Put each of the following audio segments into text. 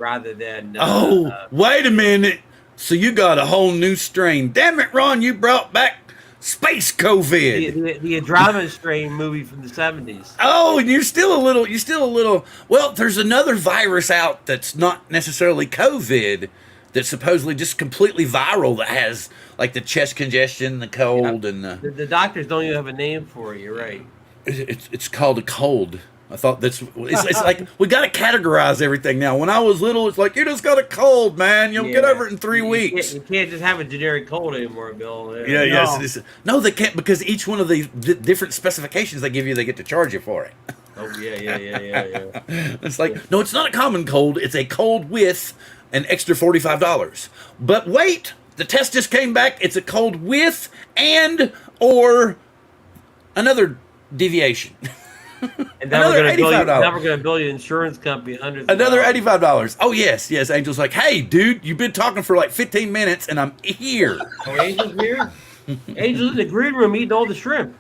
rather than Oh, wait a minute. So you got a whole new strain. Damn it, Ron, you brought back space COVID. the Andromeda Strain movie from the 70s. Oh, and you're still a little, well, there's another virus out that's not necessarily COVID that's supposedly just completely viral that has like the chest congestion, the Yeah. cold, and The doctors don't even have a name for it. You're right. it's called a cold. I thought it's like we got to categorize everything now. When I was little, it's like you just got a cold, man. You'll get Yeah. over it in 3 weeks. You can't just have a generic cold anymore, Bill. Yeah, No. yes. No, they can't because each one of the different specifications they give you, they get to charge you for it. Oh yeah. It's like, no, it's not a common cold. It's a cold with an extra $45. But wait, the test just came back. It's a cold with and or another deviation. And now Another we're gonna bill you. $85. Now we're gonna bill your insurance company hundreds. Of Another dollars. $85. Oh, yes, yes. Angel's like, hey, dude, you've been talking for like 15 minutes and I'm here. Oh, Angel's here. Angel's in the green room eating all the shrimp.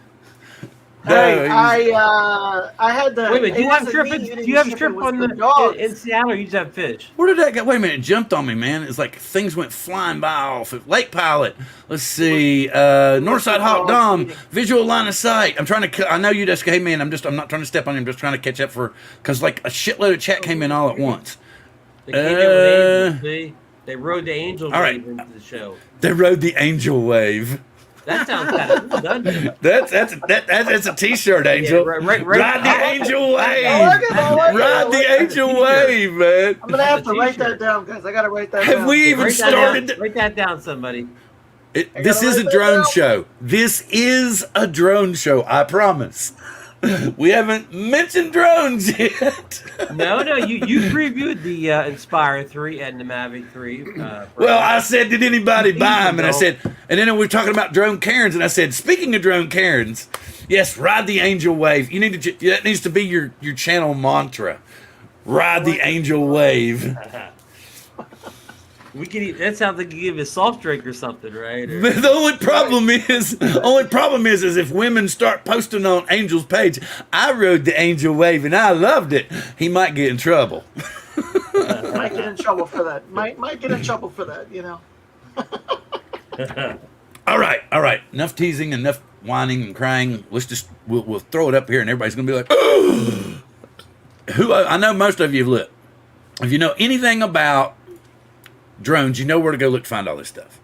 Hey, No, I had the. Wait a minute. Do it you have wasn't shrimp? me Do eating you have shrimp, shrimp it was on the the dogs. in Seattle? Or you just have fish. where did that go? Wait a minute, it jumped on me, man. It's like things went flying by off at Lake Pilot. Let's see, Northside Hot Dom, visual line of sight. I'm trying to. I know you just. Hey, man, I'm not trying to step on you. I'm just trying to catch up because like a shitload of chat came in all at once. They came in with angels. See? They rode the angel all right. wave into the show. They rode the angel wave. That sounds kind of cool, doesn't it? That's a T-shirt, Angel. right. Ride the angel wave. I like it, I like it, I Ride like the it. angel wave, man. I'm gonna have It's a to write t-shirt. that down, guys. I gotta write that Have down. we even Write that started? down. Write that down, somebody. This is gotta a write drone that down. show. This is a drone show. I promise. We haven't mentioned drones yet. No, you previewed the Inspire 3 and the Mavic 3. Well, I said, did anybody buy them? And I No. said, and then we were talking about drone Karens, and I said, speaking of drone Karens, yes, ride the angel wave. You need to. That needs to be your channel mantra. Ride the angel wave. We can eat, that sounds like you give a soft drink or something, right? Or- The only problem is if women start posting on Angel's page, I rode the angel wave and I loved it. He might get in trouble. Might get in trouble for that. Might get in trouble for that. You know. All right. Enough teasing, enough whining and crying. We'll throw it up here and everybody's gonna be like, who? I know most of you have looked. If you know anything about drones, you know where to go look to find all this stuff.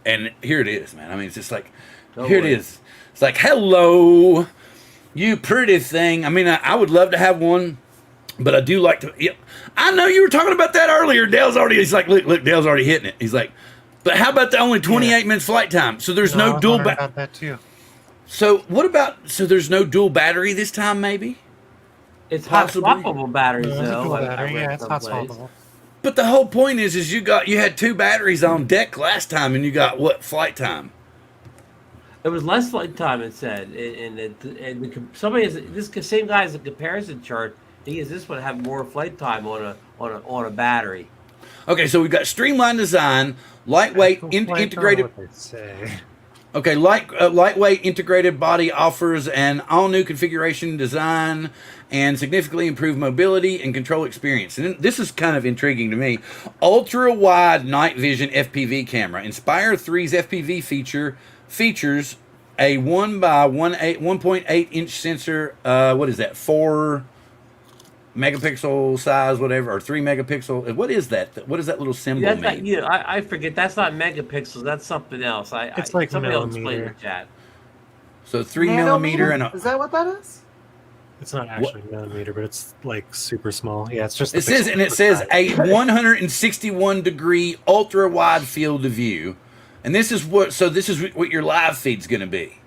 And here it is, man. I mean, it's just like, here it is. It's like, hello, you pretty thing. I mean, I would love to have one, but I do like to. Yeah, I know you were talking about that earlier. He's like, look, Dale's already hitting it. He's like, but how about the only 28 minutes flight time? So there's I no was dual wondering battery. about that too. So what about, so there's no dual battery this time, maybe? It's hot Possibly. swappable batteries, There's a though. dual I battery, read yeah, it's hot someplace. swappable. But the whole point is you had two batteries on deck last time, and you got what flight time? It was less flight time, it said. Somebody has this same guy has a comparison chart. He has this one have more flight time on a battery. Okay, so we've got streamlined design, lightweight, integrated. What they say. Okay, lightweight integrated body offers an all-new configuration design and significantly improved mobility and control experience. And this is kind of intriguing to me. Ultra-wide night vision FPV camera. Inspire 3's FPV features a 1.8 inch sensor. What is that? 4 megapixel size, whatever, or 3 megapixel. What is that? What does that little symbol That's mean? not, I forget. That's not megapixels. That's something else. It's like somebody else explain millimeter. in the chat. So 3 millimeter and a. Is that what that is? It's not actually millimeter, but it's like super small. Yeah, it's just. It says, and it says a 161 degree ultra wide field of view, and this is what your live feed's going to be.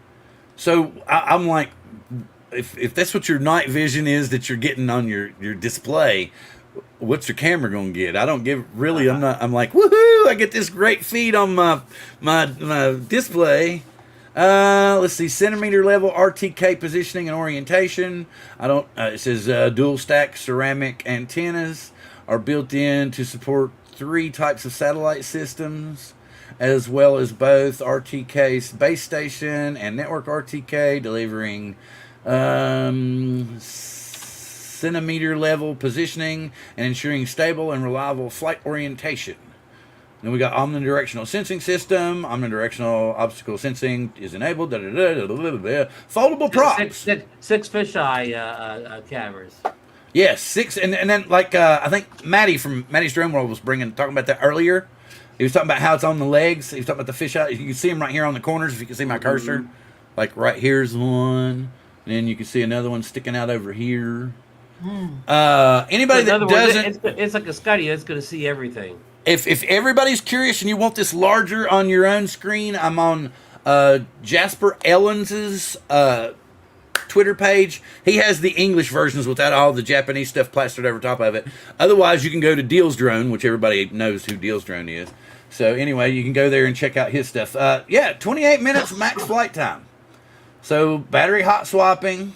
So I'm like, if that's what your night vision is that you're getting on your display, what's your camera going to get? I don't give really. I'm like, woohoo! I get this great feed on my display. Let's see, centimeter level RTK positioning and orientation. It says dual stack ceramic antennas are built in to support 3 types of satellite systems, as well as both RTK base station and network RTK, delivering centimeter level positioning and ensuring stable and reliable flight orientation. Then we got omnidirectional sensing system. Omnidirectional obstacle sensing is enabled. Foldable props. Six fisheye cameras. Yes, 6, and then like I think Maddie from Maddie's Drone World was talking about that earlier. He was talking about how it's on the legs. He was talking about the fish eye. You can see them right here on the corners. If you can see my cursor, like right here's one, and then you can see another one sticking out over here. Anybody that doesn't, it's like a Scotty. It's going to see everything. if everybody's curious and you want this larger on your own screen, I'm on Jasper Ellens's Twitter page. He has the English versions without all the Japanese stuff plastered over top of it. Otherwise, you can go to Deals Drone, which everybody knows who Deals Drone is. So anyway, you can go there and check out his stuff. 28 minutes max flight time. So battery hot swapping.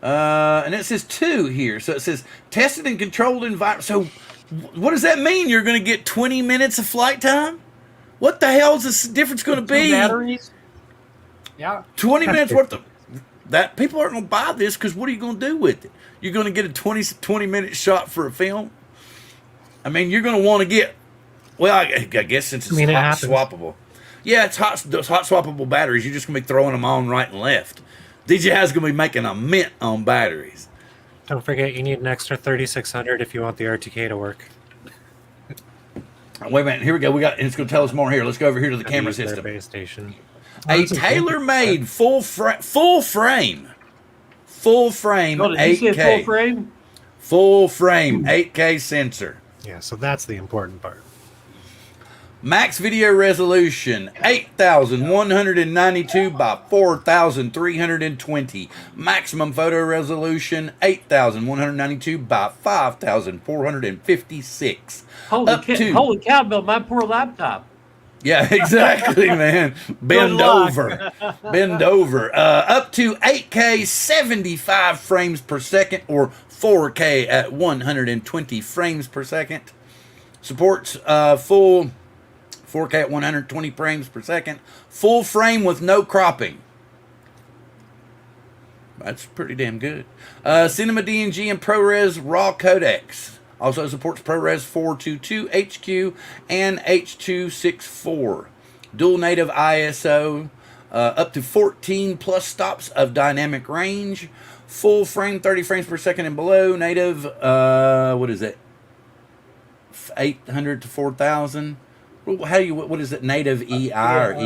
And it says 2 here. So it says tested and controlled environment. So what does that mean? You're going to get 20 minutes of flight time? What the hell is this difference going to be? Batteries. Yeah. 20 minutes worth of that. People aren't going to buy this because what are you going to do with it? You're going to get a 20 minute shot for a film. I mean, you're going to want to get. Well, I guess since it's hot swappable. Yeah, it's hot swappable batteries. You're just going to be throwing them on right and left. DJI's going to be making a mint on batteries. Don't forget, you need an extra 3600 if you want the RTK to work. Wait a minute. Here we go. It's going to tell us more here. Let's go over here to the camera Use their system. base station. A tailor-made full frame Oh, did you say 8K. full frame? Full frame 8K sensor. Yeah, so that's the important part. Max video resolution 8,192 by 4,320. Maximum photo resolution 8,192 by 5,456. Holy cow, Bill! My poor laptop. Yeah, exactly, man. Bend over. Up to 8K 75 frames per second or 4K at 120 frames per second. Supports full 4K at 120 frames per second. Full frame with no cropping. That's pretty damn good. Cinema DNG and ProRes RAW codecs. Also supports ProRes 422 HQ and H.264. Dual native ISO. Up to 14 plus stops of dynamic range. Full frame 30 frames per second and below. Native, what is it? 800 to 4,000. What is it? Native EI or E?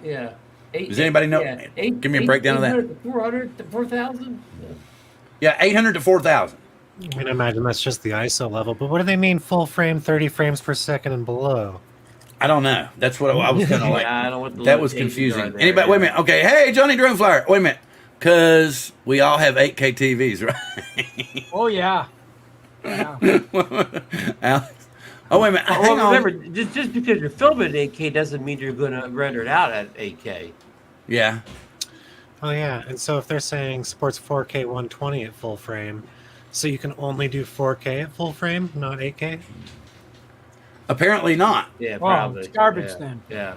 Yeah. Does anybody know? Give me a breakdown of that. 400 to 4,000? Yeah, 800 to 4,000. I mean, I imagine that's just the ISO level, but what do they mean full frame 30 frames per second and below? I don't know. That's what I was kind of like. I don't know what the That was limitations confusing. are there, Anybody? yeah. Wait a minute. Okay. Hey, Johnny Drone Flyer. Wait a minute. Because we all have 8K TVs, right? Oh yeah. Yeah. Alex. Oh, wait a minute. Hang on. Remember, just because you're filming at 8K doesn't mean you're going to render it out at 8K. Yeah. Oh, yeah. And so if they're saying supports 4K 120 at full frame, so you can only do 4K at full frame, not 8K? Apparently not. Yeah, Well, probably. it's garbage yeah. then. Yeah.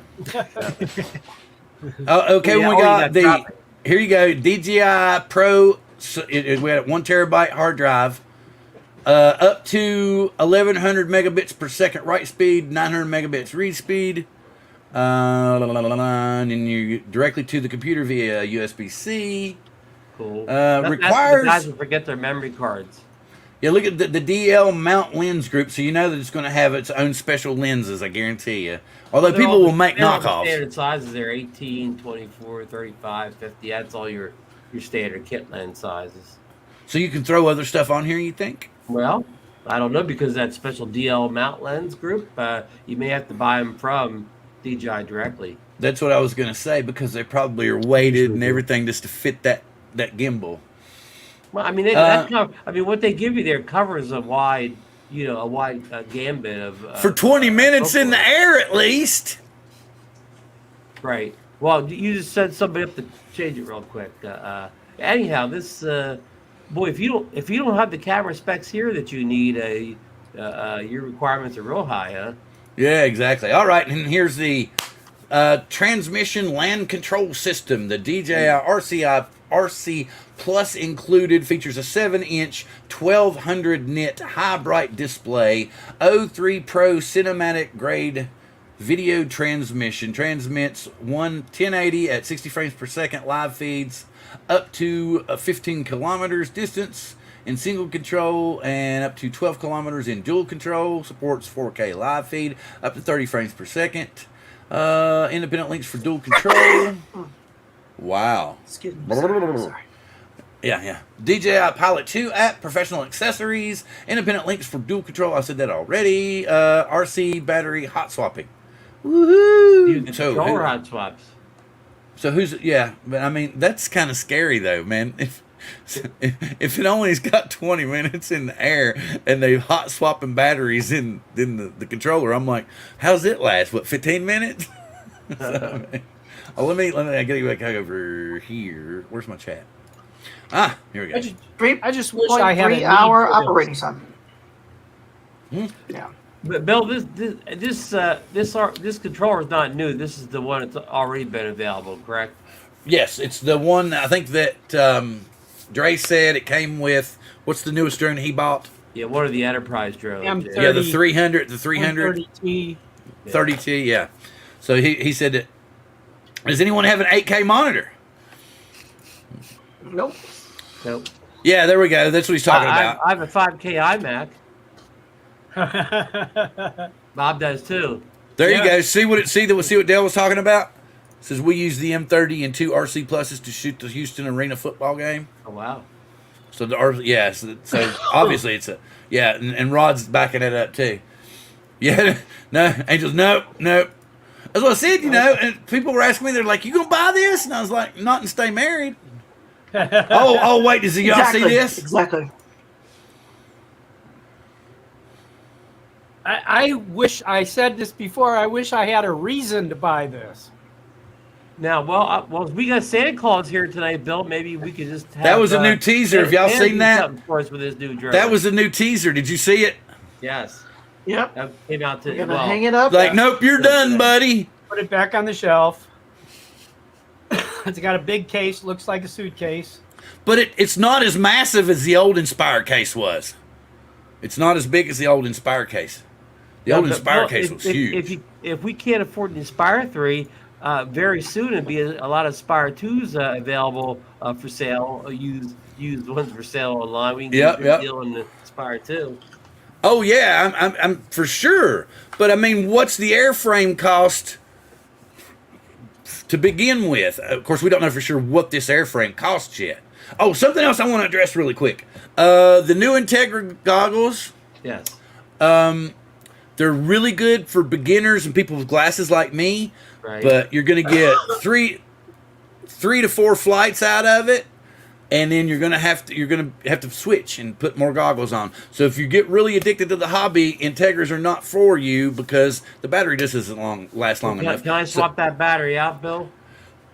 Okay, Yeah, we you got the. drop it. Here you go. DJI Pro. So we had a 1 terabyte hard drive. Up to 1,100 megabits per second write speed, 900 megabits read speed. And you directly to the computer via USB-C. Cool. Requires. That's the guys who forget their memory cards. Yeah, look at the DL mount lens group, so you know that it's going to have its own special lenses, I guarantee you. Although They're people all- will make they're all the knockoffs. Standard sizes there 18, 24, 35, 50. That's all your standard kit lens sizes. So you can throw other stuff on here, you think? Well, I don't know because that special DL mount lens group, you may have to buy them from DJI directly. That's what I was going to say, because they probably are weighted and everything just to fit that gimbal. Well, I mean, what they give you there covers a wide gambit of For 20 minutes in the air, at least. Right. Well, you just sent somebody up to change it real quick. Anyhow, this boy, if you don't have the camera specs here that you need, your requirements are real high, huh? Yeah, exactly. All right, and here's the transmission land control system, the DJI RCI RC Plus included. Features a 7-inch 1200 nit high bright display, O3 Pro cinematic grade video transmission. Transmits 1080 at 60 frames per second live feeds up to 15 kilometers distance in single control and up to 12 kilometers in dual control. Supports 4K live feed up to 30 frames per second. Independent links for dual control. Wow. Excuse me. Sorry. Yeah. DJI Pilot 2 app, professional accessories, independent links for dual control. I said that already. RC battery hot swapping. Woohoo! You can control hot swaps. So but I mean, that's kind of scary though, man. If it only's got 20 minutes in the air and they hot swapping batteries in the controller, I'm like, how's it last? What, 15 minutes? So, let me I gotta go back over here. Where's my chat? Here we go. I just wish I had a need 3-hour for this. operating time. Yeah. But Bill, this controller is not new. This is the one that's already been available, correct? Yes, it's the one I think that Dre said it came with. What's the newest drone he bought? Yeah, one of the enterprise drones. M30. Yeah, the 300, the 300, 130T. 30T, yeah. So he said that. Does anyone have an 8K monitor? Nope. Nope. Yeah, there we go. That's what he's talking about. I have a 5K iMac. Bob does too. There Yeah. you go. See what Dale was talking about? It says we use the M30 and 2 RC Pluses to shoot the Houston Arena football game. Oh wow. So so obviously it's and Rod's backing it up too. Yeah, no, Angels, no. That's what I said, and people were asking me, they're like, you gonna buy this? And I was like, not and stay married. oh, wait, does y'all see this? Exactly. I wish I said this before. I wish I had a reason to buy this. Now, well, we got Santa Claus here tonight, Bill. Maybe we could just have, That was a new teaser. Have y'all Santa seen do that? something for us with his new drone. That was a new teaser. Did you see it? yes. Yep. That came out You're to gonna well, hang it up. Like, nope, you're done, buddy. Put it back on the shelf. It's got a big case. Looks like a suitcase. But it's not as massive as the old Inspire case was. It's not as big as the old Inspire case. The old but, Inspire Bill, case was huge. If we can't afford the Inspire 3, very soon it'll be a lot of Inspire 2s available for sale. Used ones for sale online. We can get a deal on the Inspire 2. Oh yeah, I'm for sure. But I mean, what's the airframe cost to begin with? Of course, we don't know for sure what this airframe costs yet. Oh, something else I want to address really quick. The new Integra goggles, Yes. they're really good for beginners and people with glasses like me. Right. But you're going to get three to four flights out of it. And then you're gonna have to switch and put more goggles on. So if you get really addicted to the hobby, Integras are not for you because the battery just doesn't last long enough. Can I swap that battery out, Bill?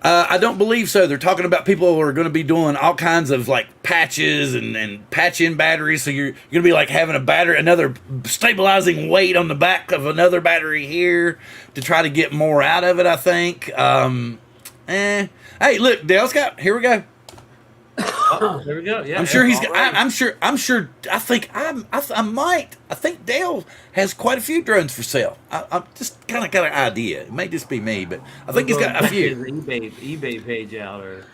I don't believe so. They're talking about people who are going to be doing all kinds of like patches and patch in batteries. So you're going to be like having another stabilizing weight on the back of another battery here to try to get more out of it. I think. Hey, look, Dale's got. Here we go. Oh, there we go. Yeah, I'm sure he's. all right. I'm sure. I think I think Dale has quite a few drones for sale. I'm just kind of got an idea. It may just be me, but I think he's got a few. His eBay page out or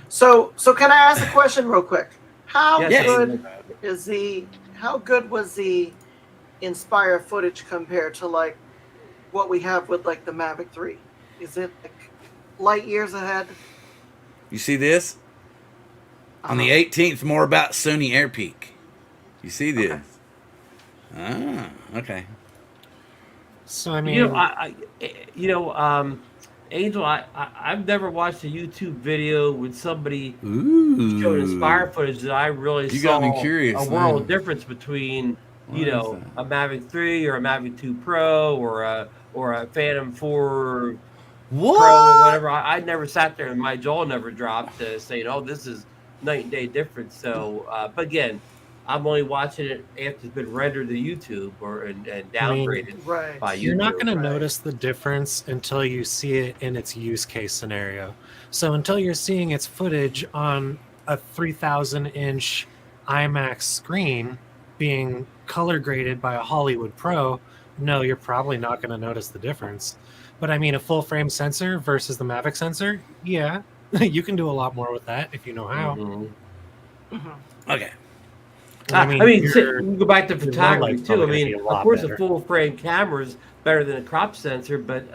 So can I ask a question real quick? How Yes. good how good was the Inspire footage compared to like what we have with like the Mavic 3? Is it like light years ahead? You see this? On the 18th, more about Sony AirPeak. You see this? Okay. So I mean, Angel, I've never watched a YouTube video with somebody Ooh. showing Inspire footage that I really You saw got me curious, a world man. difference between What is that? a Mavic 3 or a Mavic 2 Pro or a Phantom 4 What? Pro or whatever. I never sat there and my jaw never dropped saying, "Oh, this is night and day difference." So, but again, I'm only watching it after it's been rendered to YouTube and I mean, downgraded Right. by YouTube. You're not going to Right. notice the difference until you see it in its use case scenario. So until you're seeing its footage on a 3,000 inch IMAX screen being color graded by a Hollywood Pro, no, you're probably not going to notice the difference. But I mean, a full frame sensor versus the Mavic sensor, yeah, you can do a lot more with that if you know how. Mhm. Mhm. Okay. I mean, your- we can go back to low photography light's too. I probably gonna mean, be a of lot course, better. a full frame camera is better than a crop sensor, but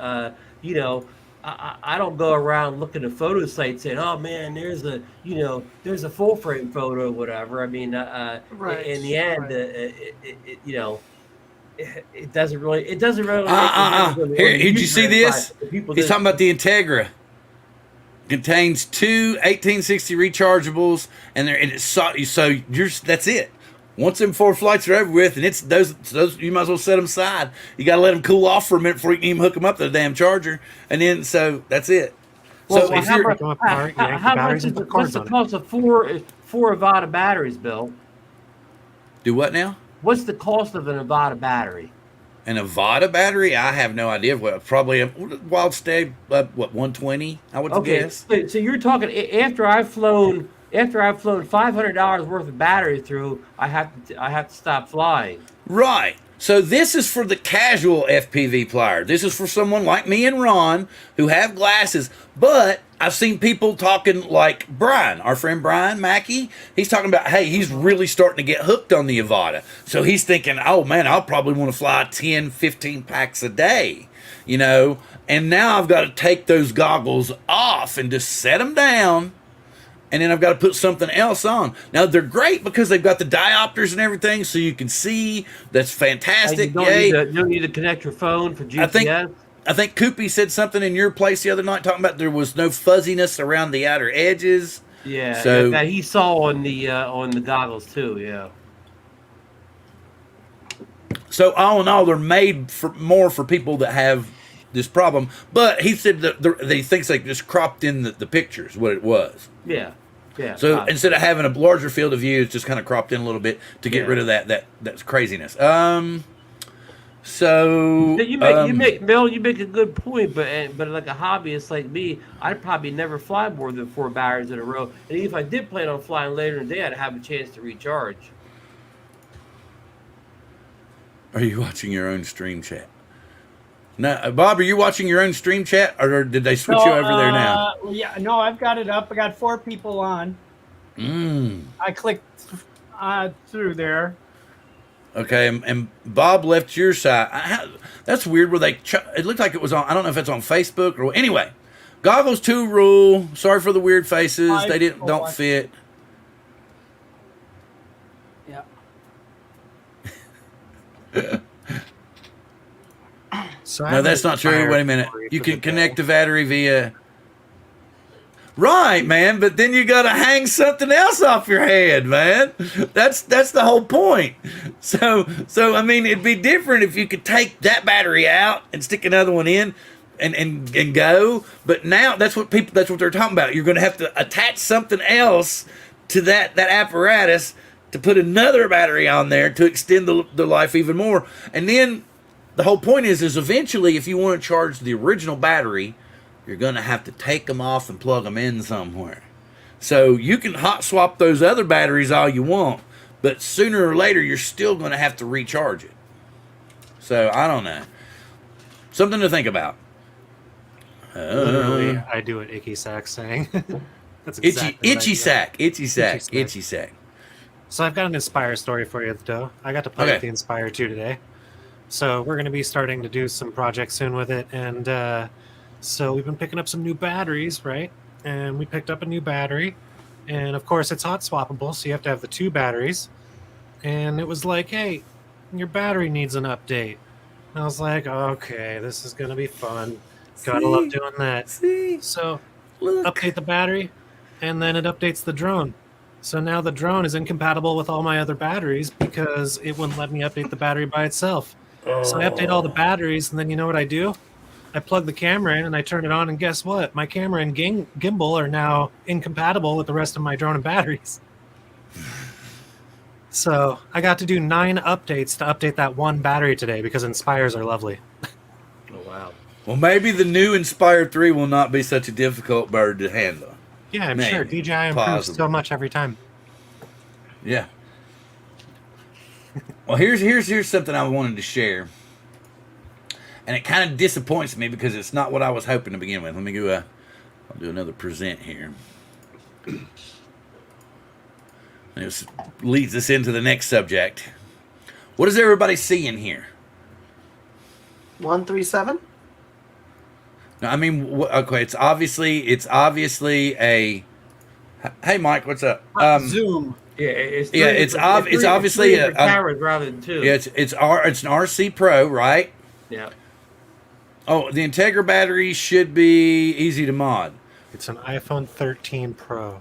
you know, I don't go around looking at photo sites saying, "Oh man, there's a full frame photo, or whatever." I mean, Right. in the end, Right. it doesn't really make a difference on the Here, did you user see side. this? The people He's that- talking about the Integra. Contains two 1860 rechargeables, and that's it. Once them 4 flights are over with, and it's those you might as well set them aside. You got to let them cool off for a minute before you can even hook them up to the damn charger, and then so that's it. Well, So well, if how you're about- Take 'em apart, how- yank the how much batteries, is and the, put what's cords the on it. cost of four Avada batteries, Bill? do what now? What's the cost of an Avada battery? An Avada battery? I have no idea. What probably a Wild Stay 120? I would Okay, guess. so you're talking after I've flown $500 worth of battery through, I have to stop flying. Right. So this is for the casual FPV flyer. This is for someone like me and Ron who have glasses. But I've seen people talking like Brian, our friend Brian Mackey. He's talking about, hey, he's really starting to get hooked on the Avada. So he's thinking, oh man, I'll probably want to fly 10, 15 packs a day, And now I've got to take those goggles off and just set them down. And then I've got to put something else on. Now they're great because they've got the diopters and everything, so you can see. That's And fantastic. you Yay! don't need to connect your phone for GPS. I think Koopy said something in your place the other night talking about there was no fuzziness around the outer edges. Yeah, So- that he saw on the goggles too. Yeah. So all in all, they're made more for people that have this problem. But he said that he thinks they just cropped in the pictures what it was. Yeah. Yeah. So instead of having a larger field of view, it's just kind of cropped in a little bit to get Yeah. rid of that craziness. So you make Bill, you make a good point, but like a hobbyist like me, I'd probably never fly more than 4 batteries in a row. And even if I did plan on flying later in the day, I'd have a chance to recharge. Are you watching your own stream chat? No, Bob, are you watching your own stream chat, or did they switch you over there now? Yeah, no, I've got it up. I got 4 people on. I clicked through there. Okay, and Bob left your side. That's weird. Where it looked like it was on. I don't know if it's on Facebook or anyway. Goggles 2 rule. Sorry for the weird faces. They don't fit. Yeah. So I No, have that's an not true. Inspire Wait a minute. story You for can the connect day. the battery via. Right, man, but then you gotta hang something else off your head, man. That's the whole point. So I mean, it'd be different if you could take that battery out and stick another one in and go. But now that's what they're talking about. You're gonna have to attach something else to that apparatus to put another battery on there to extend the life even more. And then the whole point is eventually, if you want to charge the original battery, you're going to have to take them off and plug them in somewhere. So you can hot swap those other batteries all you want, but sooner or later, you're still going to have to recharge it. So I don't know. Something to think about. Literally, I do what Icky Sack's saying. That's Itchy, exactly what I itchy do. sack, itchy sack, Itchy sack. itchy sack. So I've got an Inspire story for you, though. I got to play Okay. with the Inspire 2 today. So we're going to be starting to do some projects soon with it. And so we've been picking up some new batteries, right? And we picked up a new battery. And of course, it's hot swappable, so you have to have the 2 batteries. And it was like, hey, your battery needs an update. And I was like, okay, this is going to be fun. Gotta love doing that. See, So look. update the battery, and then it updates the drone. So now the drone is incompatible with all my other batteries because it wouldn't let me update the battery by itself. So I update all the batteries, and then you know what I do? I plug the camera in and I turn it on, and guess what? My camera and gimbal are now incompatible with the rest of my drone and batteries. So I got to do 9 updates to update that one battery today because Inspires are lovely. Oh wow. Well, maybe the new Inspire 3 will not be such a difficult bird to handle. Yeah, I'm Maybe. sure DJI improves Possibly. so much every time. Yeah. Well, here's something I wanted to share, and it kind of disappoints me because it's not what I was hoping to begin with. Let me go. I'll do another present here. And this leads us into the next subject. What is everybody seeing here? 137. No, I mean, okay, it's obviously a. Hey, Mike, what's up? Zoom. Yeah, it's Yeah, three it's different- it's obviously three different cameras rather than two. Yeah, it's an RC Pro, right? Yeah. Oh, the Integra battery should be easy to mod. It's an iPhone 13 Pro.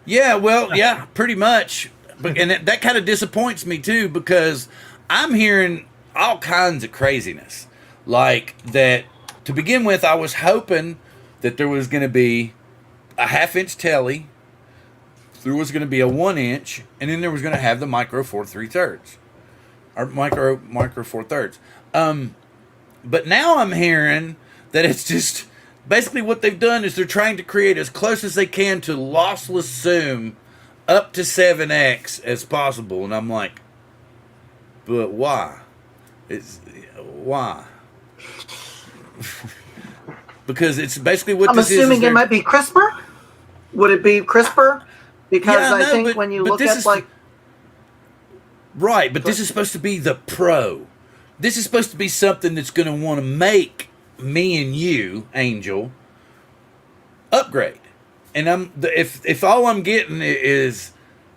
Yeah, well, yeah, pretty much. But and that kind of disappoints me too because I'm hearing all kinds of craziness. Like that to begin with, I was hoping that there was going to be a 1/2-inch telly, there was going to be a 1-inch, and then there was going to have the micro 4 3/3 or micro 4 thirds. But now I'm hearing that it's just basically what they've done is they're trying to create as close as they can to lossless zoom up to 7x as possible, and I'm like, but why? Why? Because it's basically what I'm this assuming is. it might be CRISPR. Would it be CRISPR? Because Yeah, I no, think but- when you but look this at is- like Right, but this is supposed to be the Pro. This is supposed to be something that's going to want to make me and you, Angel, upgrade. And if all I'm getting is,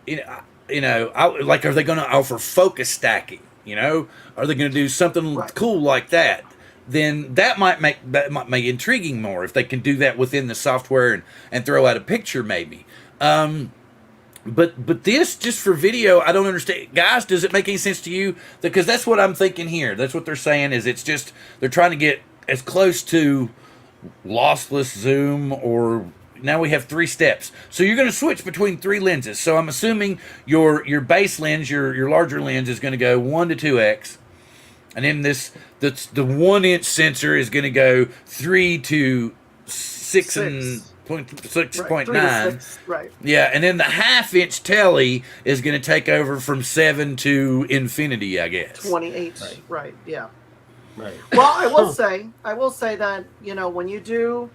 are they going to offer focus stacking? Are they going to do something Right. cool like that? Then that might make intriguing more if they can do that within the software and throw out a picture maybe. But this just for video, I don't understand. Guys, does it make any sense to you? Because that's what I'm thinking here. That's what they're saying is it's just they're trying to get as close to lossless zoom or now we have 3 steps. So you're going to switch between 3 lenses. So I'm assuming your base lens, your larger lens is going to go 1 to 2x. And then the 1-inch sensor is going to go 3 to 6 and 6.9. 3 to 6, right? Yeah, and then the 1/2-inch telly is going to take over from 7 to infinity, I guess. 28, right? Yeah. Right. Well, I will say that when you do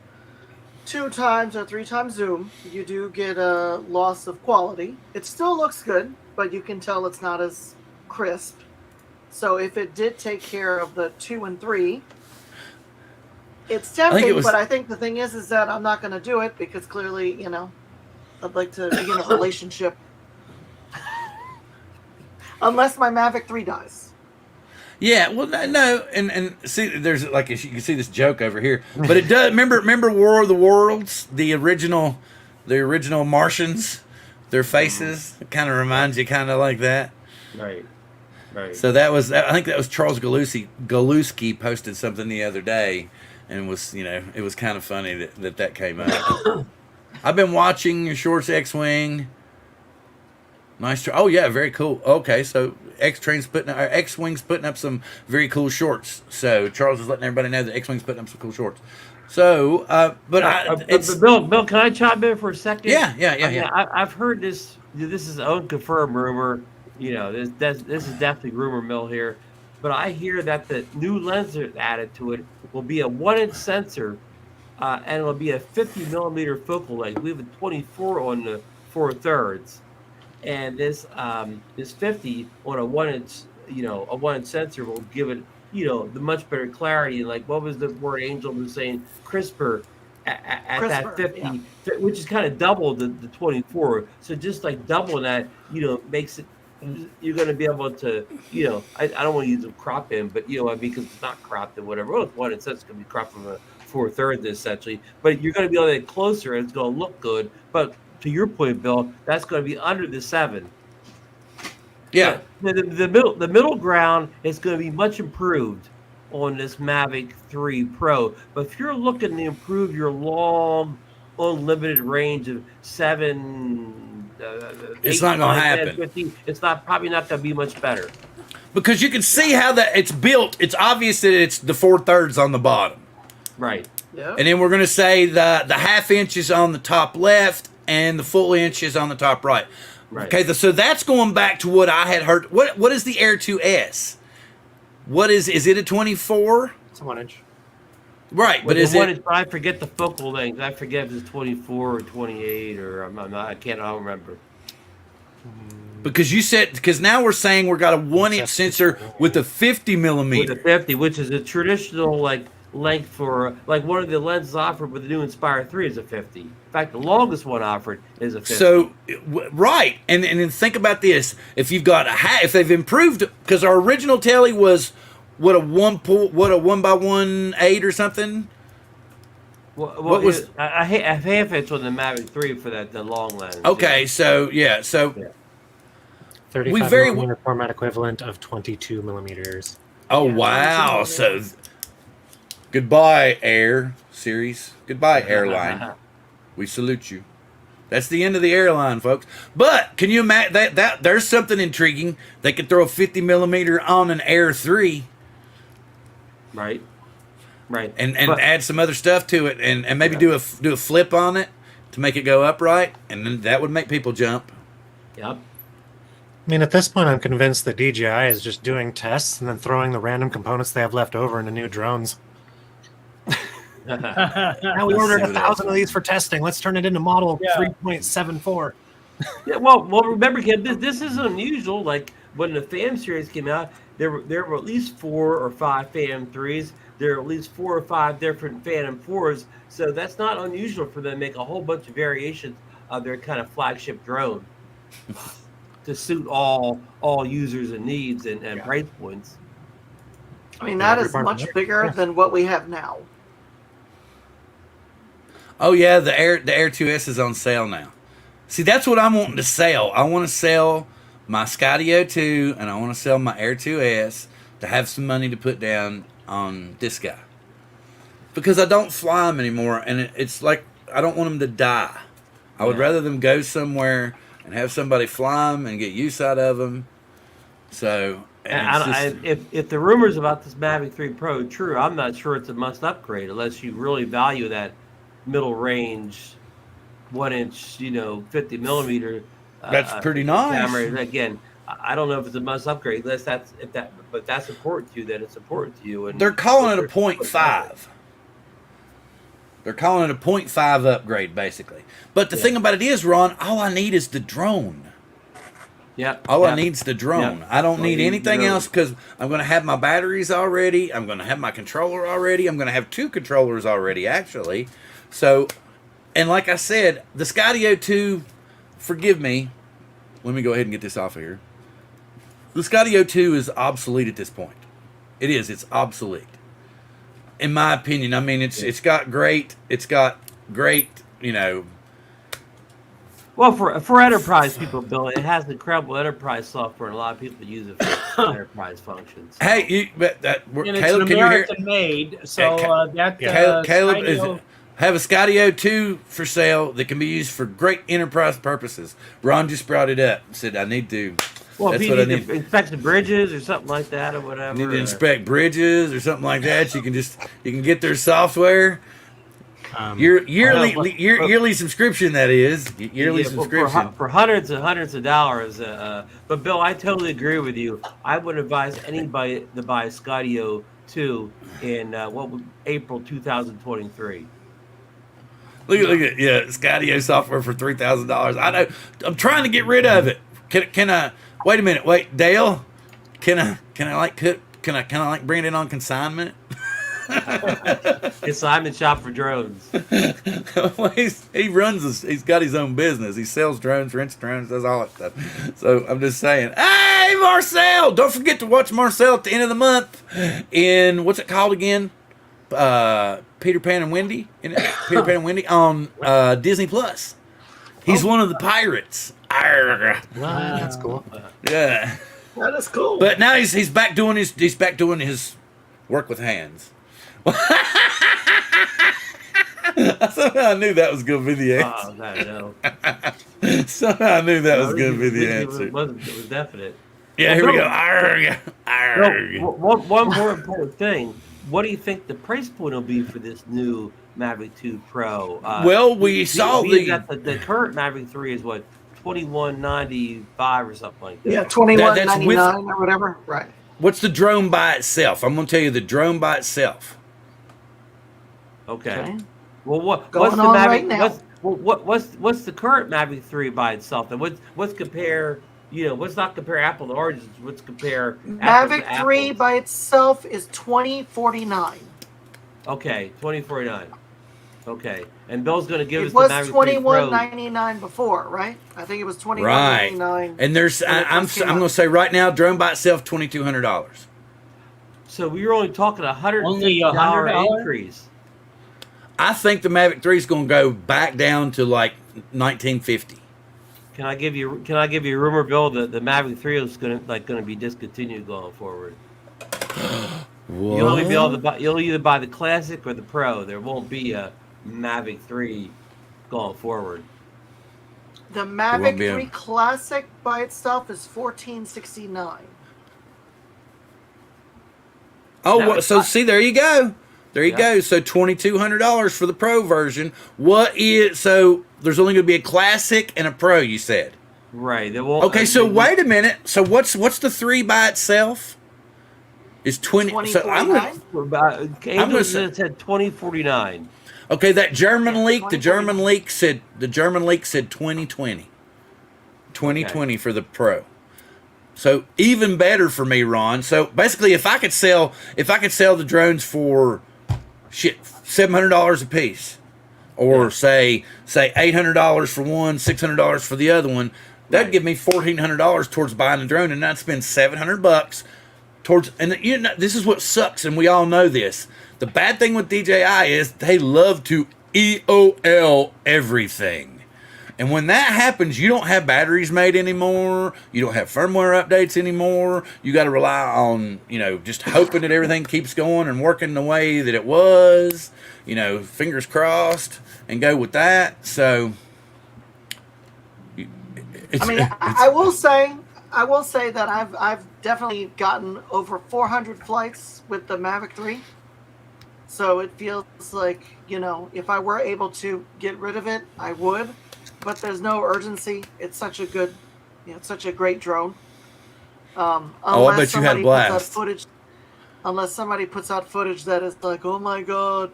2 times or 3 times zoom, you do get a loss of quality. It still looks good, but you can tell it's not as crisp. So if it did take care of the 2 and 3, it's tempting. But I think the thing is that I'm not going to do it because clearly, I'd like to begin a relationship. Unless my Mavic 3 dies. Yeah, well, no, and see, there's like you can see this joke over here, but it does. Remember War of the Worlds, the original Martians, their faces kind of reminds you kind of like that. Right. Right. So I think that was Charles Galuski posted something the other day, and was it was kind of funny that came up. I've been watching your shorts, X-Wing. Nice. Oh yeah, very cool. Okay, so X-Wing's putting up some very cool shorts. So Charles is letting everybody know that X-Wing's putting up some cool shorts. So, But Bill, can I chime in for a second? Yeah. I've heard this. This is unconfirmed rumor. This is definitely rumor mill here. But I hear that the new lens that's added to it will be a 1-inch sensor, and it'll be a 50 millimeter focal length. We have a 24 on the 4/3. And this 50 on a 1-inch, a 1-inch sensor will give it, the much better clarity. Like what was the word Angel was saying? CRISPR at that 50, yeah. which is kind of double the 24. So just like doubling that, makes it. You're going to be able to, I don't want to use a crop in, but because it's not cropped and whatever. Well, it's 1 inch, so it's going to be cropped from a 4/3 essentially. But you're going to be able to get closer, and it's going to look good. But to your point, Bill, that's going to be under the 7. Yeah. The middle ground is going to be much improved on this Mavic 3 Pro. But if you're looking to improve your long, unlimited range of 7 It's not gonna 8, 9, 10, happen. 15, it's probably not going to be much better. Because you can see how that it's built. It's obvious that it's the 4/3 on the bottom. Right. Yeah. And then we're going to say the half inch is on the top left and the full inch is on the top right. Right. Okay, so that's going back to what I had heard. What is the Air 2S? What is it a 24? It's a 1 inch. Right, but is it? I forget the focal length. I forget if it's 24 or 28 or I don't remember. Because you said, because now we're saying we've got a 1 inch sensor with a 50 With millimeter. a 50, which is a traditional length for one of the lenses offered with the new Inspire 3 is a 50. In fact, the longest one offered is a 50. So, right, and then think about this: if you've got if they've improved, because our original telly was what a 1x1.8 or something. what was- a half inch on the Mavic 3 for the long lens? Okay, so yeah, so 35 very- millimeter format equivalent of 22 millimeters. oh Yeah, wow, 22 so millimeters. goodbye Air series, goodbye airline. We salute you. That's the end of the airline, folks. But can you imagine that there's something intriguing? They could throw a 50 millimeter on an Air 3 Right. Right. and But- add some other stuff to it, and maybe do a flip on it to make it go upright, and then that would make people jump. Yep. I mean, at this point, I'm convinced that DJI is just doing tests and then throwing the random components they have left over into new drones. Now we Let's ordered see what 1,000 of these for testing. Let's turn it into model Yeah. 3.74. Yeah, well, remember, Kim, this is unusual. Like when the Phantom series came out, there were at least 4 or 5 Phantom 3s. There are at least 4 or 5 different Phantom 4s. So that's not unusual for them to make a whole bunch of variations of their kind of flagship drone to suit all users and needs and price points. I mean, that is Every part of much it. bigger Yeah. than what we have now. Oh yeah, the Air 2S is on sale now. See, that's what I'm wanting to sell. I want to sell my Skydio 2 and I want to sell my Air 2S to have some money to put down on this guy. Because I don't fly them anymore, and it's like I don't want them to die. I would Yeah. rather them go somewhere and have somebody fly them and get use out of them. So, and it's just- If the rumors about this Mavic 3 Pro are true, I'm not sure it's a must upgrade unless you really value that middle range 1 inch, 50 millimeter. That's pretty nice. Camera. Again, I don't know if it's a must upgrade unless but that's important to you. Then it's important to you. And They're calling it a 0.5. They're calling it a 0.5 upgrade, basically. But the thing about it is, Ron, all I need is the drone. Yeah. All I yeah. need is the drone. Yeah. I don't All need you need anything is the else because I'm going to have my batteries already. I'm going to have my controller already. I'm going to have 2 controllers already, actually. So, and like I said, the Skydio 2, forgive me. Let me go ahead and get this off of here. The Skydio 2 is obsolete at this point. It is. It's obsolete. In my opinion, I mean, it's got great, Well, for enterprise people, Bill, it has incredible enterprise software, and a lot of people use it for enterprise functions. Hey, And it's Caleb, an can you hear? American made, so that Caleb is Skydio- have a Skydio 2 for sale that can be used for great enterprise purposes. Ron just brought it up. Said I need to. Well, That's if what you I need to need. inspect the bridges or something like that or whatever. Need to inspect bridges or something like that. You can get their software. Yearly subscription, that is yearly Yeah, subscription. for hundreds and hundreds of dollars. But Bill, I totally agree with you. I would advise anybody to buy a Skydio 2 in April 2023. Look at Skydio software for $3,000. I know. I'm trying to get rid of it. Can I? Wait a minute. Wait, Dale. Can I bring it in on consignment? Consignment shop for drones. Well, he runs this. He's got his own business. He sells drones, rents drones, does all that stuff. So I'm just saying, hey, Marcel! Don't forget to watch Marcel at the end of the month in what's it called again? Peter Pan and Wendy. Peter Pan and Wendy on Disney Plus. He's one of the pirates. Arr. That's cool. Yeah, That is cool. but now he's back doing his work with hands. Somehow I knew that was going to be the Oh, answer. I know. Somehow I knew that was No, going to be the it answer. was definite. Yeah, Well, here we go. Bill- Arrgh, arrgh. No, one more important thing. What do you think the price point will be for this new Mavic 2 Pro? Well, we saw being the- that the current Mavic 3 is what, 2195 or something like that. Yeah, 21.99 with- or whatever. Right. What's the drone by itself? I'm going to tell you the drone by itself. Okay. Okay. Well, what's Going the on Mavic? right now. What's the current Mavic 3 by itself? And what's compare? Let's not compare apple to oranges. Let's compare apples Mavic to 3 apples. by itself is 2049. Okay, 2049. Okay, and Bill's going to give It us was the Mavic 3 Pro. 21.99 before, right? I think it was Right. 21.99. And there's, When it I'm first came going to out. say right now, drone by itself, $2,200. So we were only talking Only $150 $100? increase. I think the Mavic 3 is going to go back down to like 1950. Can I give you a rumor, Bill, that the Mavic 3 is going to be discontinued going forward? What? You'll only be able to buy. You'll either buy the Classic or the Pro. There won't be a Mavic 3 going forward. The won't Mavic be a- 3 Classic by itself is $1469. Oh, Now, well, so see, there you go. There you Yeah. go. So $2,200 for the Pro version. So there's only going to be a Classic and a Pro, you said. Right. There won't. Okay, so wait a minute. So what's the 3 by itself? Is 20. So I'm gonna, 2049? Angel say- said 2049. okay, that German Yeah, leak. The 2049. German leak said 2020. 2020 for the Pro. So even better for me, Ron. So basically, if I could sell the drones for $700 a piece, or say $800 for one, $600 for the other one, that'd Right. give me $1,400 towards buying a drone, and I'd spend $700 towards. And this is what sucks, and we all know this. The bad thing with DJI is they love to EOL everything. And when that happens, you don't have batteries made anymore. You don't have firmware updates anymore. You got to rely on, just hoping that everything keeps going and working the way that it was. Fingers crossed, and go with that. So, I will say that I've definitely gotten over 400 flights with the Mavic 3. So it feels like, if I were able to get rid of it, I would. But there's no urgency. It's such a good, it's such a great drone. I bet you had a blast. Unless somebody puts out footage that is like, oh my god,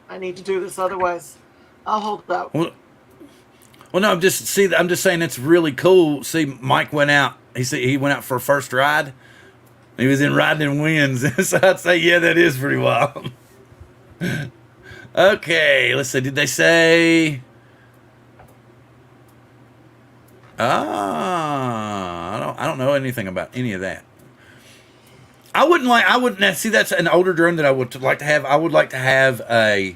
I need to do this. Otherwise, I'll hold out. Well, no, I'm just saying it's really cool. See, Mike went out. He went out for a first ride. He was in riding in winds. So I'd say, yeah, that is pretty wild. Okay, let's see. Did they say? I don't know anything about any of that. See, that's an older drone that I would like to have. I would like to have a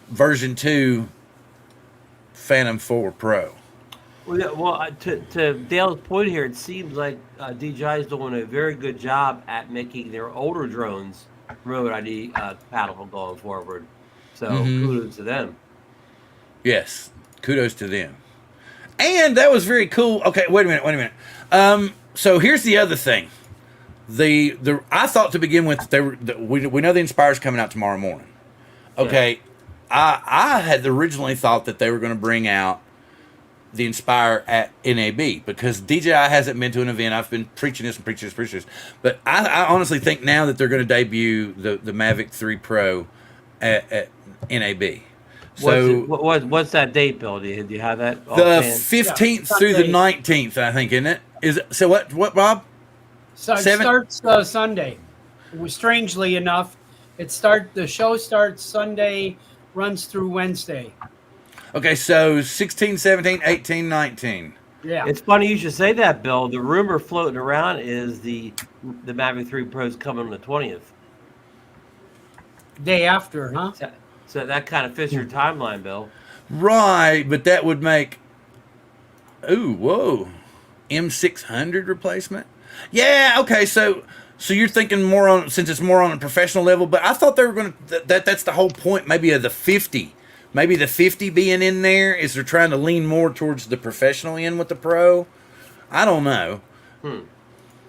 version 2 Phantom 4 Pro. Well, to Dale's point here, it seems like DJI is doing a very good job at making their older drones remote ID compatible going forward. So kudos to them. Yes, kudos to them. And that was very cool. Okay, wait a minute. So here's the other thing. I thought to begin with we know the Inspire's coming out tomorrow morning. Okay, yeah. I had originally thought that they were going to bring out the Inspire at NAB because DJI hasn't been to an event. I've been preaching this, but I honestly think now that they're going to debut the Mavic 3 Pro at NAB. So what's that date, Bill? Do you have that? the offhand? 15th through the 19th, I think, isn't it? So what, Bob? So it starts Sunday. Strangely enough, the show starts Sunday, runs through Wednesday. Okay, so 16, 17, 18, 19. Yeah. It's funny you should say that, Bill. The rumor floating around is the Mavic 3 Pro is coming on the 20th. Day after, huh? So that kind of fits your timeline, Bill. Right, but that would make... Ooh, whoa. M600 replacement? Yeah, okay, so So you're thinking more on, since it's more on a professional level, but I thought they were going to, that's the whole point, maybe of the 50. Maybe the 50 being in there is they're trying to lean more towards the professional end with the Pro. I don't know.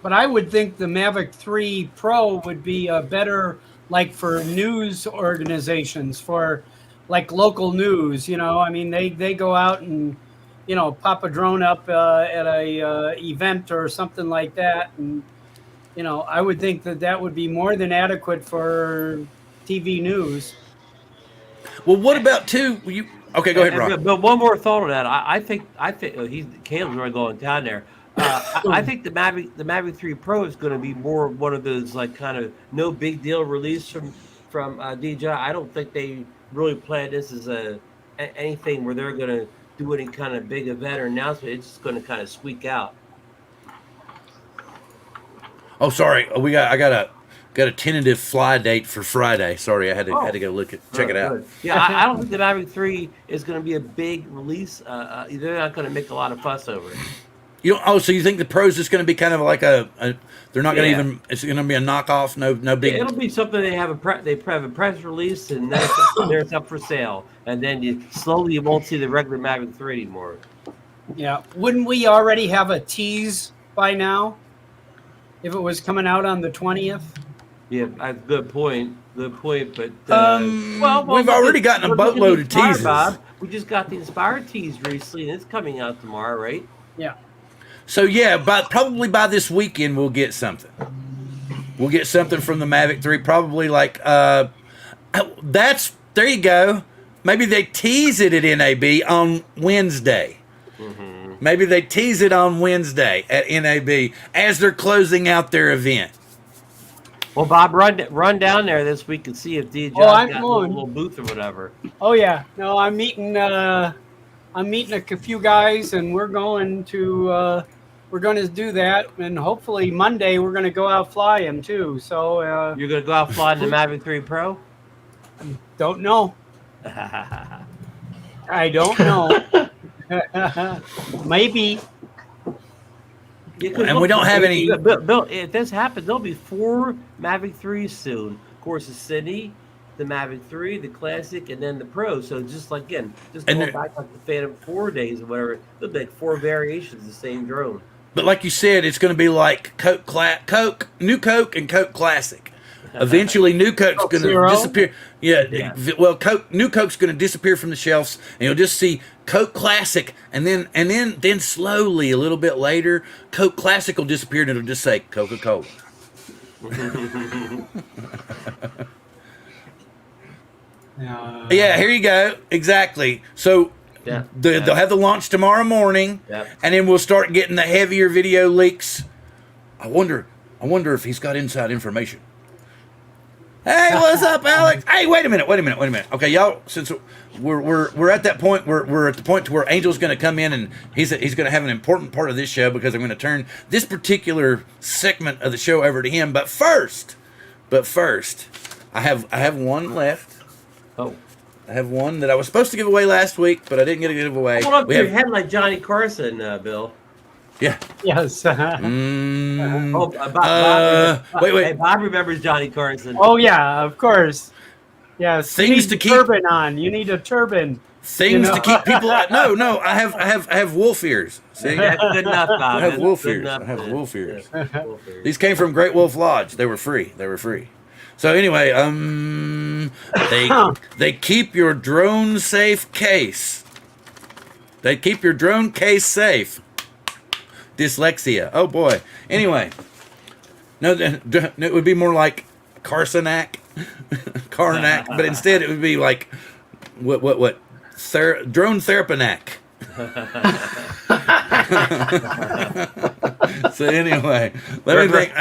But I would think the Mavic 3 Pro would be a better, like for news organizations, for like local news. You know, I mean, they go out and, you know, pop a drone up at a event or something like that, and you know, I would think that would be more than adequate for TV news. Well, what about too? You okay? Go ahead, Ron. But one more thought on that. I think Caleb's already going down there. I think the Mavic 3 Pro is going to be more one of those like kind of no big deal release from DJI. I don't think they really plan this as anything where they're going to do any kind of big event or announcement. It's just going to kind of squeak out. Oh, sorry. I got a tentative fly date for Friday. Sorry, I had to go check it out. Good. Yeah, I don't think the Mavic 3 is going to be a big release. They're not going to make a lot of fuss over it. So you think the Pro's just going to be kind of like they're not going to even, it's going to be a knockoff, no big. It'll be something they have a press release and then it's up for sale, and then you won't see the regular Mavic 3 anymore. Yeah, wouldn't we already have a tease by now if it was coming out on the 20th? Yeah, that's a good point. But we've already gotten a boatload of teasers. Bob. We just got the Inspire tease recently, and it's coming out tomorrow, right? Yeah. So yeah, probably by this weekend we'll get something. We'll get something from the Mavic 3. Probably like there you go. Maybe they tease it at NAB on Wednesday. Mm-hmm. Maybe they tease it on Wednesday at NAB as they're closing out their event. Well, Bob, run down there this week and see if DJI got a little booth or whatever. Oh yeah, no, I'm meeting a few guys, and we're going to do that, and hopefully Monday we're going to go out fly him too. So you're going to go out flying the Mavic 3 Pro? Don't know. I don't know. Maybe. Yeah, and we don't have any. Bill, if this happens, there'll be 4 Mavic 3s soon. Of course, the City, the Mavic 3, the Classic, and then the Pro. So just like going back like the Phantom 4 days or whatever, there'll be like 4 variations of the same drone. But like you said, it's going to be like New Coke and Coke Classic. Eventually, New Coke's going to disappear. Yeah. Well, New Coke's going to disappear from the shelves, and you'll just see Coke Classic, and then slowly, a little bit later, Coke Classic will disappear, and it'll just say Coca-Cola. Yeah, here you go. Exactly. So they'll have the launch tomorrow morning, and then we'll start getting the heavier video leaks. I wonder if he's got inside information. Hey, what's up, Alex? Hey, wait a minute. Okay, y'all, since we're at that point, we're at the point to where Angel's going to come in, and he's going to have an important part of this show because I'm going to turn this particular segment of the show over to him. But first, I have one left. Oh. I have one that I was supposed to give away last week, but I didn't get to give away. Hold up to your head like Johnny Carson, Bill. Yeah. Yes. Wait. Hey, Bob remembers Johnny Carson. Oh yeah, of course. Yes. Things to keep turban on. You need a turban. Things to keep people. No. I have wolf ears. See, that's good enough, Bob. I have wolf ears. These came from Great Wolf Lodge. They were free. So anyway, they keep your drone safe case. They keep your drone case safe. Dyslexia. Oh boy. Anyway, no, it would be more like Carsonac, Carnac, but instead it would be like what? Drone Therapanac. So anyway, let me think.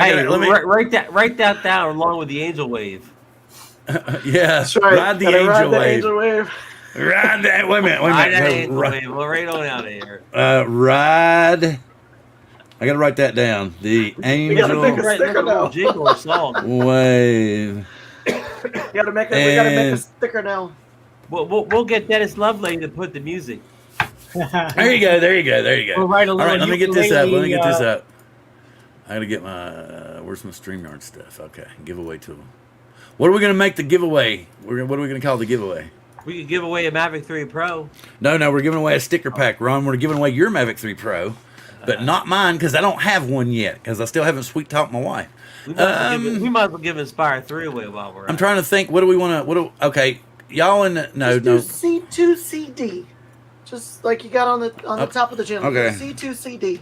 Write that down along with the Angel Wave. Yeah, that's right. Ride the Angel Wave. Angel Wave. Ride that. Wait a minute. Ride that Angel Wave. We're right on out of here. Ride. I gotta write that down. The Angel Wave. We gotta make a sticker now. We'll get Dennis Lovelady to put the music. There you go. We'll write a All right, let me get this up. I gotta get my where's my StreamYard stuff? Okay, giveaway tool. What are we gonna make the giveaway? What are we gonna call the giveaway? We could give away a Mavic 3 Pro. No, we're giving away a sticker pack, Ron. We're giving away your Mavic 3 Pro, but not mine because I don't have one yet because I still haven't sweet talked my wife. We might as well give Inspire 3 away while we're I'm at trying to think. What do we want to? Okay, y'all in the, no. Just do C2CD, just like you got on the top of the channel. Okay. C2CD.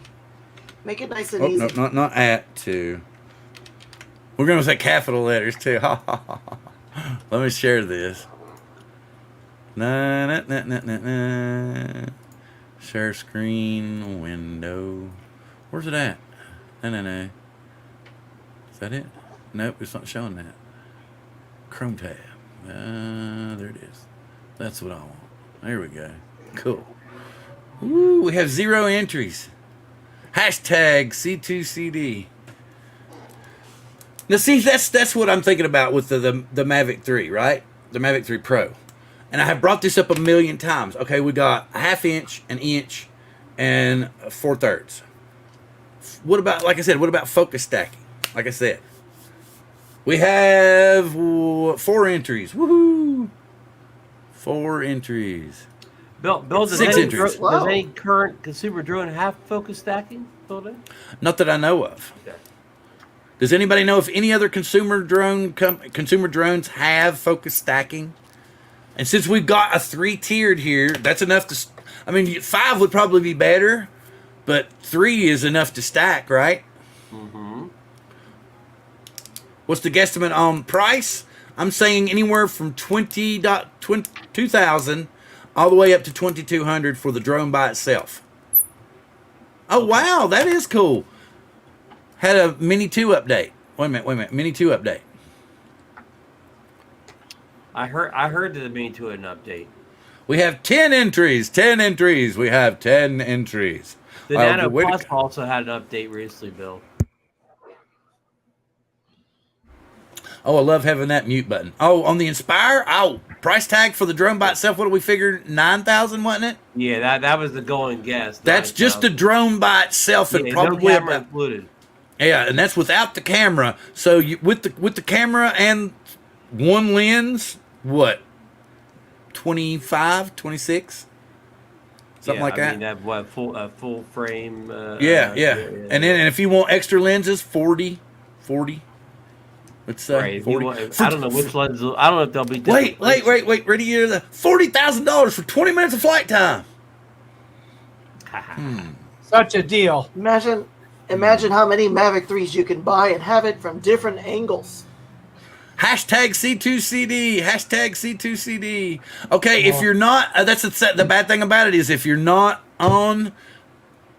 Make it nice and Oh, easy. no, not at two. We're gonna say capital letters too. Let me share this. Nah. Share screen window. Where's it at? No. Is that it? Nope, it's not showing that. Chrome tab. There it is. That's what I want. There we go. Cool. Ooh, we have 0 entries. Hashtag C2CD. Now, see, that's what I'm thinking about with the Mavic 3, right? The Mavic 3 Pro. And I have brought this up a million times. Okay, we got a 1/2 inch, an inch, and 4/3. What about, like I said, what about focus stacking? Like I said, we have 4 entries. Woohoo! 4 entries. Bill, does 6 any, entries. does any current consumer drone have focus stacking built in? Not that I know of. Okay. Does anybody know if any other consumer drones have focus stacking? And since we've got a 3-tiered here, that's enough to. I mean, 5 would probably be better, but 3 is enough to stack, right? Mm-hmm. What's the guesstimate on price? I'm saying anywhere from 2,000 all the way up to 2,200 for the drone by itself. Oh wow, that is cool. Had a Mini 2 update. Wait a minute. Mini 2 update. I heard that the Mini 2 had an update. We have 10 entries. 10 entries. We have 10 entries. The Nano Plus also had an update recently, Bill. Oh, I love having that mute button. Oh, on the Inspire. Oh, price tag for the drone by itself. What do we figure? 9,000, wasn't it? Yeah, that was the going guess. That's just the drone by itself, and probably no camera about, included. yeah, and that's without the camera. So you, with the camera and one lens, what? 25, 26? Something like that. I mean, that what full frame. Yeah. And if you want extra lenses, 40. Let's say Right. 40. I don't know which lens. I don't know if they'll be. Wait. Ready to hear the $40,000 for 20 minutes of flight time. Such a deal. Imagine how many Mavic 3s you can buy and have it from different angles. Hashtag C2CD. Hashtag C2CD. Okay, if you're not, that's the bad thing about it is if you're not on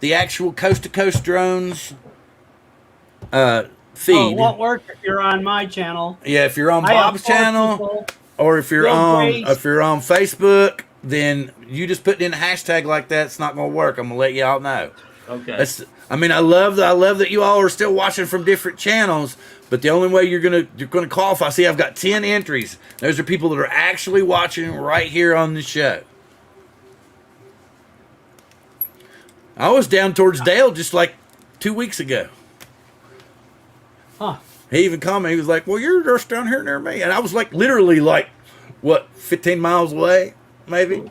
the actual Coast to Coast Drones feed. Oh, it won't work if you're on my channel. Yeah, if you're on I have Bob's 4 channel, people. or if you're Bill on Grace. Facebook, then you just put in a hashtag like that. It's not going to work. I'm going to let y'all know. Okay. I love that you all are still watching from different channels, but the only way you're gonna qualify. See, I've got 10 entries. Those are people that are actually watching right here on the show. I was down towards Dale just like 2 weeks ago. Huh. He even commented. He was like, "Well, you're just down here near me," and I was like, literally, like, what, 15 miles away, maybe.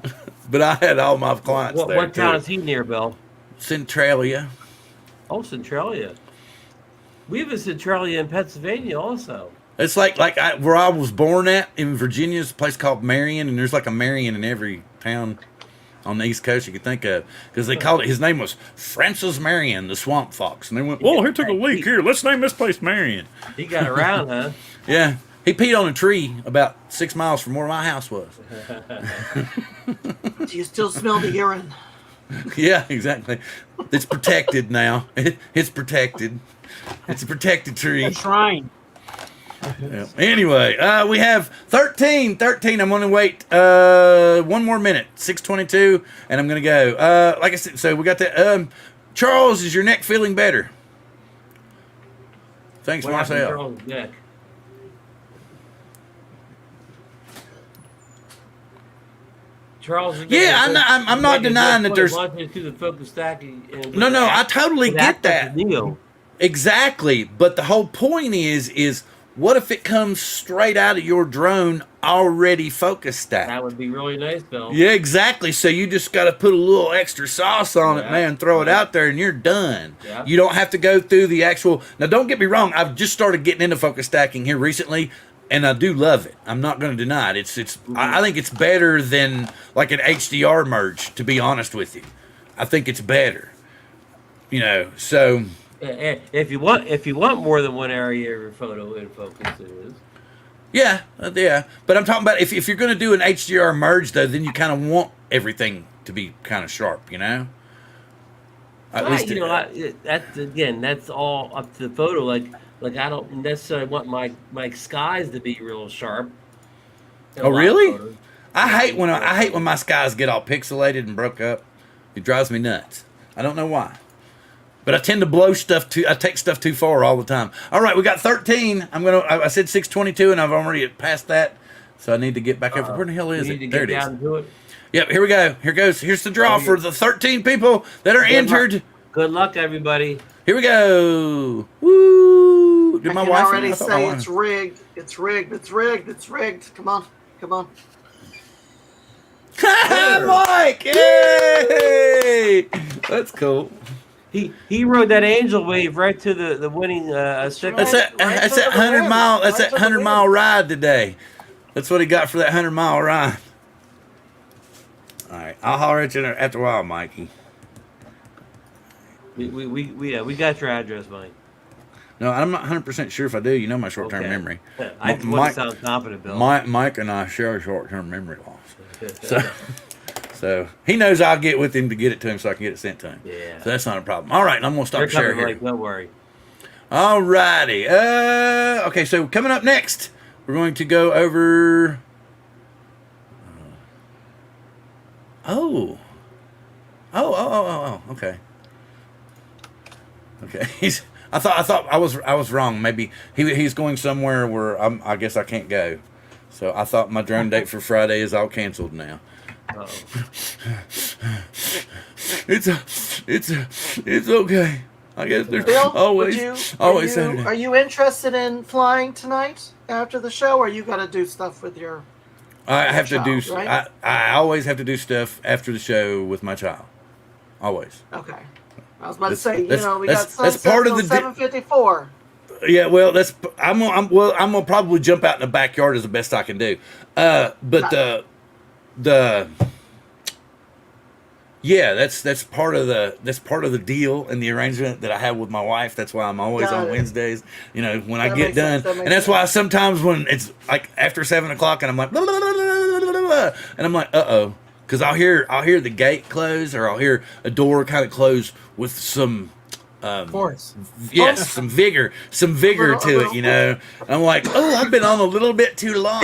But I had all my clients there. What town too. is he near, Bill? Centralia. Oh, Centralia. We have a Centralia in Pennsylvania also. It's like where I was born at in Virginia is a place called Marion, and there's like a Marion in every town on the East Coast you could think of, because they called it. His name was Francis Marion, the Swamp Fox, and they went, "Well, he took a leak here. Let's name this place Marion." He got around, huh? Yeah, he peed on a tree about 6 miles from where my house was. Do you still smell the urine? Yeah, exactly. It's protected now. It's protected. It's a protected tree. A shrine. Yeah. Anyway, we have 13. I'm going to wait 1 more minute, 6:22, and I'm going to go. Like I said, so we got the Charles, is your neck feeling better? Thanks, What happened to Marcel. Charles' neck? Charles, Yeah, I'm not denying that there's. Watching through the focus stacking. No, I totally get that. Neo. Exactly. But the whole point is what if it comes straight out of your drone already focus stacked? That would be really nice, Bill. Yeah, exactly. So you just got to put a little extra sauce on it, Yeah, man. Throw it right. out there, and you're done. Yeah. You don't have to go through the actual. Now, don't get me wrong. I've just started getting into focus stacking here recently, and I do love it. I'm not going to deny it. I think it's better than like an HDR merge. To be honest with you, I think it's better. So If you want more than one area of your photo in focus, it is. yeah. But I'm talking about if you're going to do an HDR merge though, then you kind of want everything to be kind of sharp, At least That's all up to the photo. Like I don't necessarily want my skies to be real sharp. in a Oh, lot of really? photos. I hate when my skies get all pixelated and broke up. It drives me nuts. I don't know why. But I tend to blow stuff I take stuff too far all the time. All right, we got 13. I said 622 and I've already passed that. So I need to get back over. Where the hell is You it? need to There it get is. down to it. Yep, here we go. Here goes. Here's the draw for the 13 people that are entered. Good luck, everybody. Here we go. Woo! Did I my can wife already I thought my say wife- it's rigged. It's rigged. It's rigged. It's rigged. Come on. Come on. Mike! Yay! That's cool. He rode that angel wave right to the winning stick. That's Right that to the 100 win. mile. That's Right that to the 100-mile win. ride today. That's what he got for that 100-mile ride. All right, I'll holler at you after a while, Mikey. We got your address, Mike. No, I'm not 100% sure if I do. You know my short-term Okay. memory. I just want Mike- to sound confident, Bill. Mike and I share a short-term memory loss. So he knows I'll get with him to get it to him so I can get it sent to him. Yeah. So that's not a problem. All right, I'm gonna stop They're sharing coming, here. Mike. Don't worry. All righty. Okay, so coming up next, we're going to go over. Oh. Okay. Okay. I thought I was wrong. Maybe he's going somewhere where I guess I can't go. So I thought my drone date for Friday is all canceled now. Uh-oh. It's okay. I guess there's Bill, always Saturday. are you interested in flying tonight after the show, or you got to do stuff with your? I have to do. child, right? I always have to do stuff after the show with my child. Always. Okay. I was about to That's- say, that's- we got that's sunset part of till the di- 7:54. Yeah. Well, I'm gonna probably jump out in the backyard as the best I can do. But yeah, that's part of the deal and the arrangement that I have with my wife. That's why I'm always Got on it. Wednesdays. When I That get makes done, sense, that makes and that's sense. why sometimes when it's like after 7 o'clock and I'm like, blah, blah, blah, blah, blah, blah, blah, and I'm like, because I'll hear the gate close or I'll hear a door kind of close with some. Force. Yes, some vigor to it, And I'm like, I've been on a little bit too long.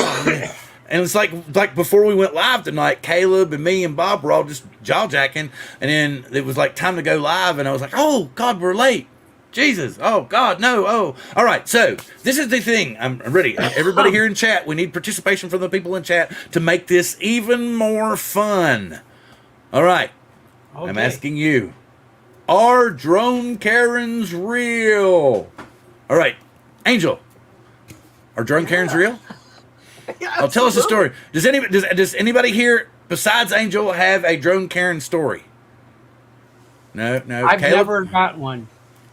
And it's like before we went live tonight, Caleb and me and Bob were all just jaw jacking, and then it was like time to go live, and I was like, oh God, we're late. Jesus, oh God, no, oh. All right, so this is the thing. I'm ready. Everybody here in chat, we need participation from the people in chat to make this even more fun. All right, I'm Okay. asking you. Are drone Karens real? All right, Angel. Are drone Karens real? Yeah, Oh, tell us a absolutely. story. Does anybody here besides Angel have a drone Karen story? No. I've Caleb, never got one.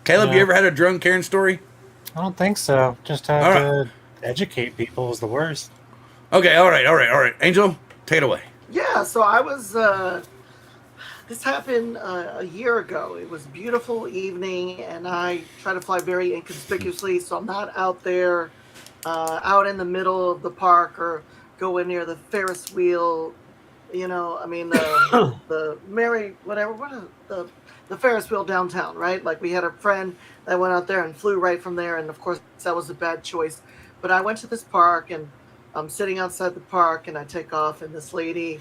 Caleb, No. you ever had a drone Karen story? I don't think so. Just have All to educate people is the worst. Okay, all right. Angel, take it away. Yeah, so I was. This happened a year ago. It was a beautiful evening, and I try to fly very inconspicuously, so I'm not out there, out in the middle of the park or going near the Ferris wheel. The Mary, whatever, the Ferris wheel downtown, right? Like we had a friend that went out there and flew right from there, and of course that was a bad choice. But I went to this park, and I'm sitting outside the park, and I take off, and this lady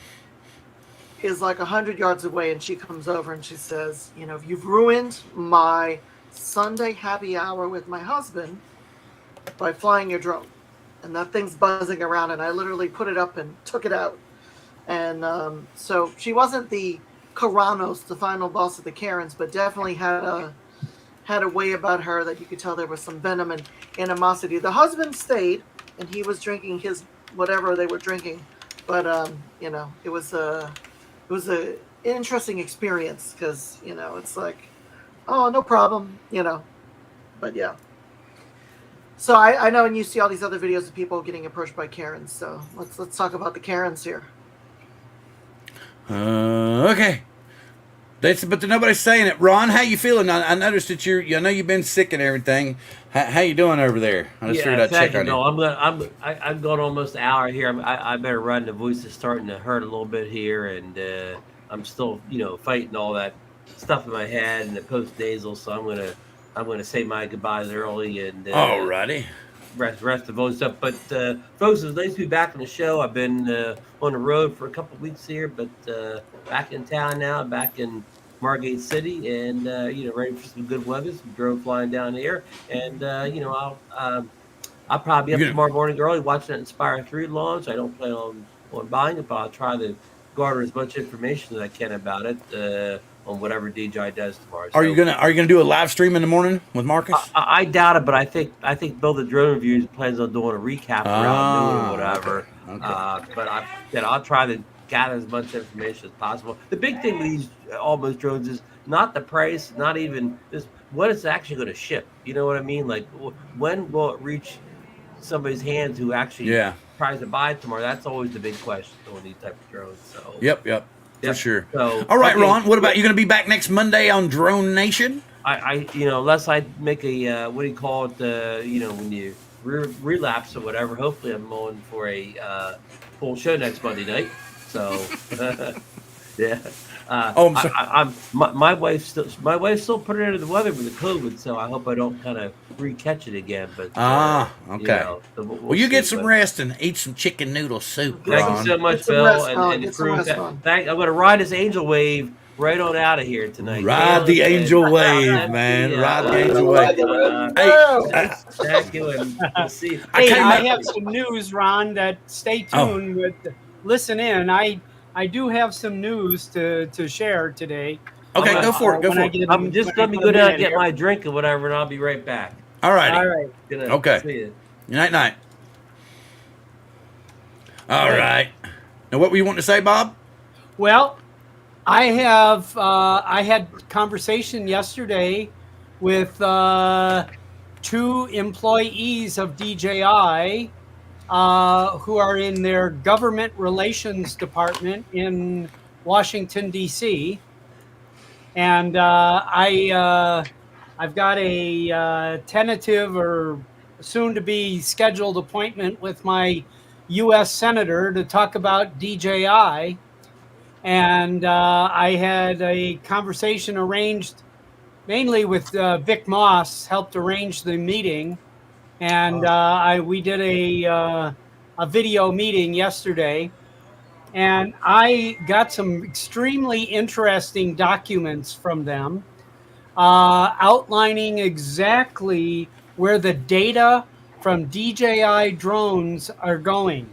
is like 100 yards away, and she comes over and she says, you've ruined my Sunday happy hour with my husband by flying your drone. And that thing's buzzing around, and I literally put it up and took it out. And so she wasn't the Karanos, the final boss of the Karens, but definitely had had a way about her that you could tell there was some venom and animosity. The husband stayed, and he was drinking his whatever they were drinking, but it was a interesting experience because it's like, oh, no problem, but yeah. So I know, and you see all these other videos of people getting approached by Karens. So let's talk about the Karens here. Okay. But nobody's saying it. Ron, how you feeling? I noticed that I know you've been sick and everything. How you doing over there? I just figured I'd check on you. No, I'm going almost an hour here. I better run. The voice is starting to hurt a little bit here, and I'm still fighting all that stuff in my head and the post nasal. So I'm gonna say my goodbyes early and alrighty. Rest the voice up. But folks, it's nice to be back on the show. I've been on the road for a couple of weeks here, but back in town now, back in Margate City, and ready for some good weather. Some drone flying down here, and I'll probably be up tomorrow morning early watching that Inspire 3 launch. I don't plan on buying it, but I'll try to garner as much information as I can about it on whatever DJI does tomorrow. Are you gonna do a live stream in the morning with Marcus? I doubt it, but I think Bill the Drone Reviews plans on doing a recap around noon or whatever. Okay. But I'll try to gather as much information as possible. The big thing with these Almost drones is not the price, not even just when it's actually going to ship. You know what I mean? Like when will it reach somebody's hands who actually tries to buy it tomorrow? That's always the big question on these type of drones. So Yep. For sure. So, all right, Ron. What about you? Going to be back next Monday on Drone Nation? I unless I make a what do you call it? When you relapse or whatever. Hopefully, I'm on for a full show next Monday night. So yeah. I'm sorry. My wife's still putting into the weather with the COVID, so I hope I don't kind of re-catch it again. But okay. So well, you get some rest and eat some chicken noodle soup. Thank Ron. you so much, Bill, and the crew. I'm going to ride this angel wave right on out of here tonight. Ride the angel wave, man. Ride the angel wave. Thank you, and we'll see. Hey, I have some news, Ron. That stay tuned with. Listen in. I do have some news to share today. Okay, go for it. I'm just going to go down and get my drink or whatever, and I'll be right back. All right. Okay. See you. Night. All right. Now, what were you wanting to say, Bob? Well, I had conversation yesterday with 2 employees of DJI who are in their government relations department in Washington, D.C. And I've got a tentative or soon-to-be scheduled appointment with my U.S. Senator to talk about DJI. And I had a conversation arranged mainly with Vic Moss, helped arrange the meeting. And we did a video meeting yesterday, and I got some extremely interesting documents from them outlining exactly where the data from DJI drones are going.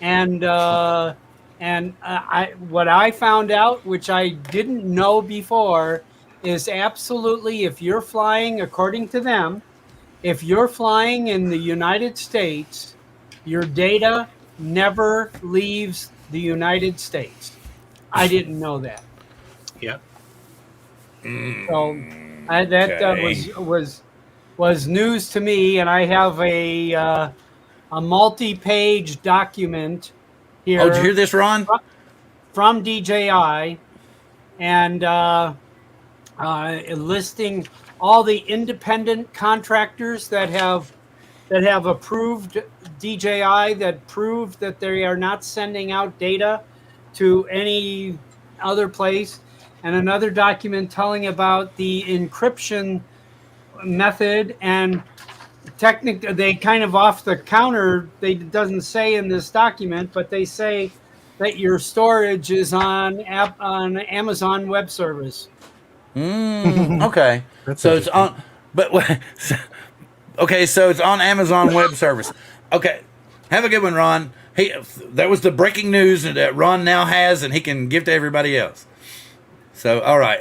And what I found out, which I didn't know before, is absolutely, if you're flying, according to them, if you're flying in the United States, your data never leaves the United States. I didn't know that. Yep. So that was news to me, and I have a multi-page document here. Oh, did you hear this, Ron? From DJI, and listing all the independent contractors that have approved DJI, that prove that they are not sending out data to any other place, and another document telling about the encryption method. And they kind of off the counter, it doesn't say in this document, but they say that your storage is on Amazon Web Service. Okay. So it's on, so it's on Amazon Web Service. Okay. Have a good one, Ron. That was the breaking news that Ron now has, and he can give to everybody else. So, all right.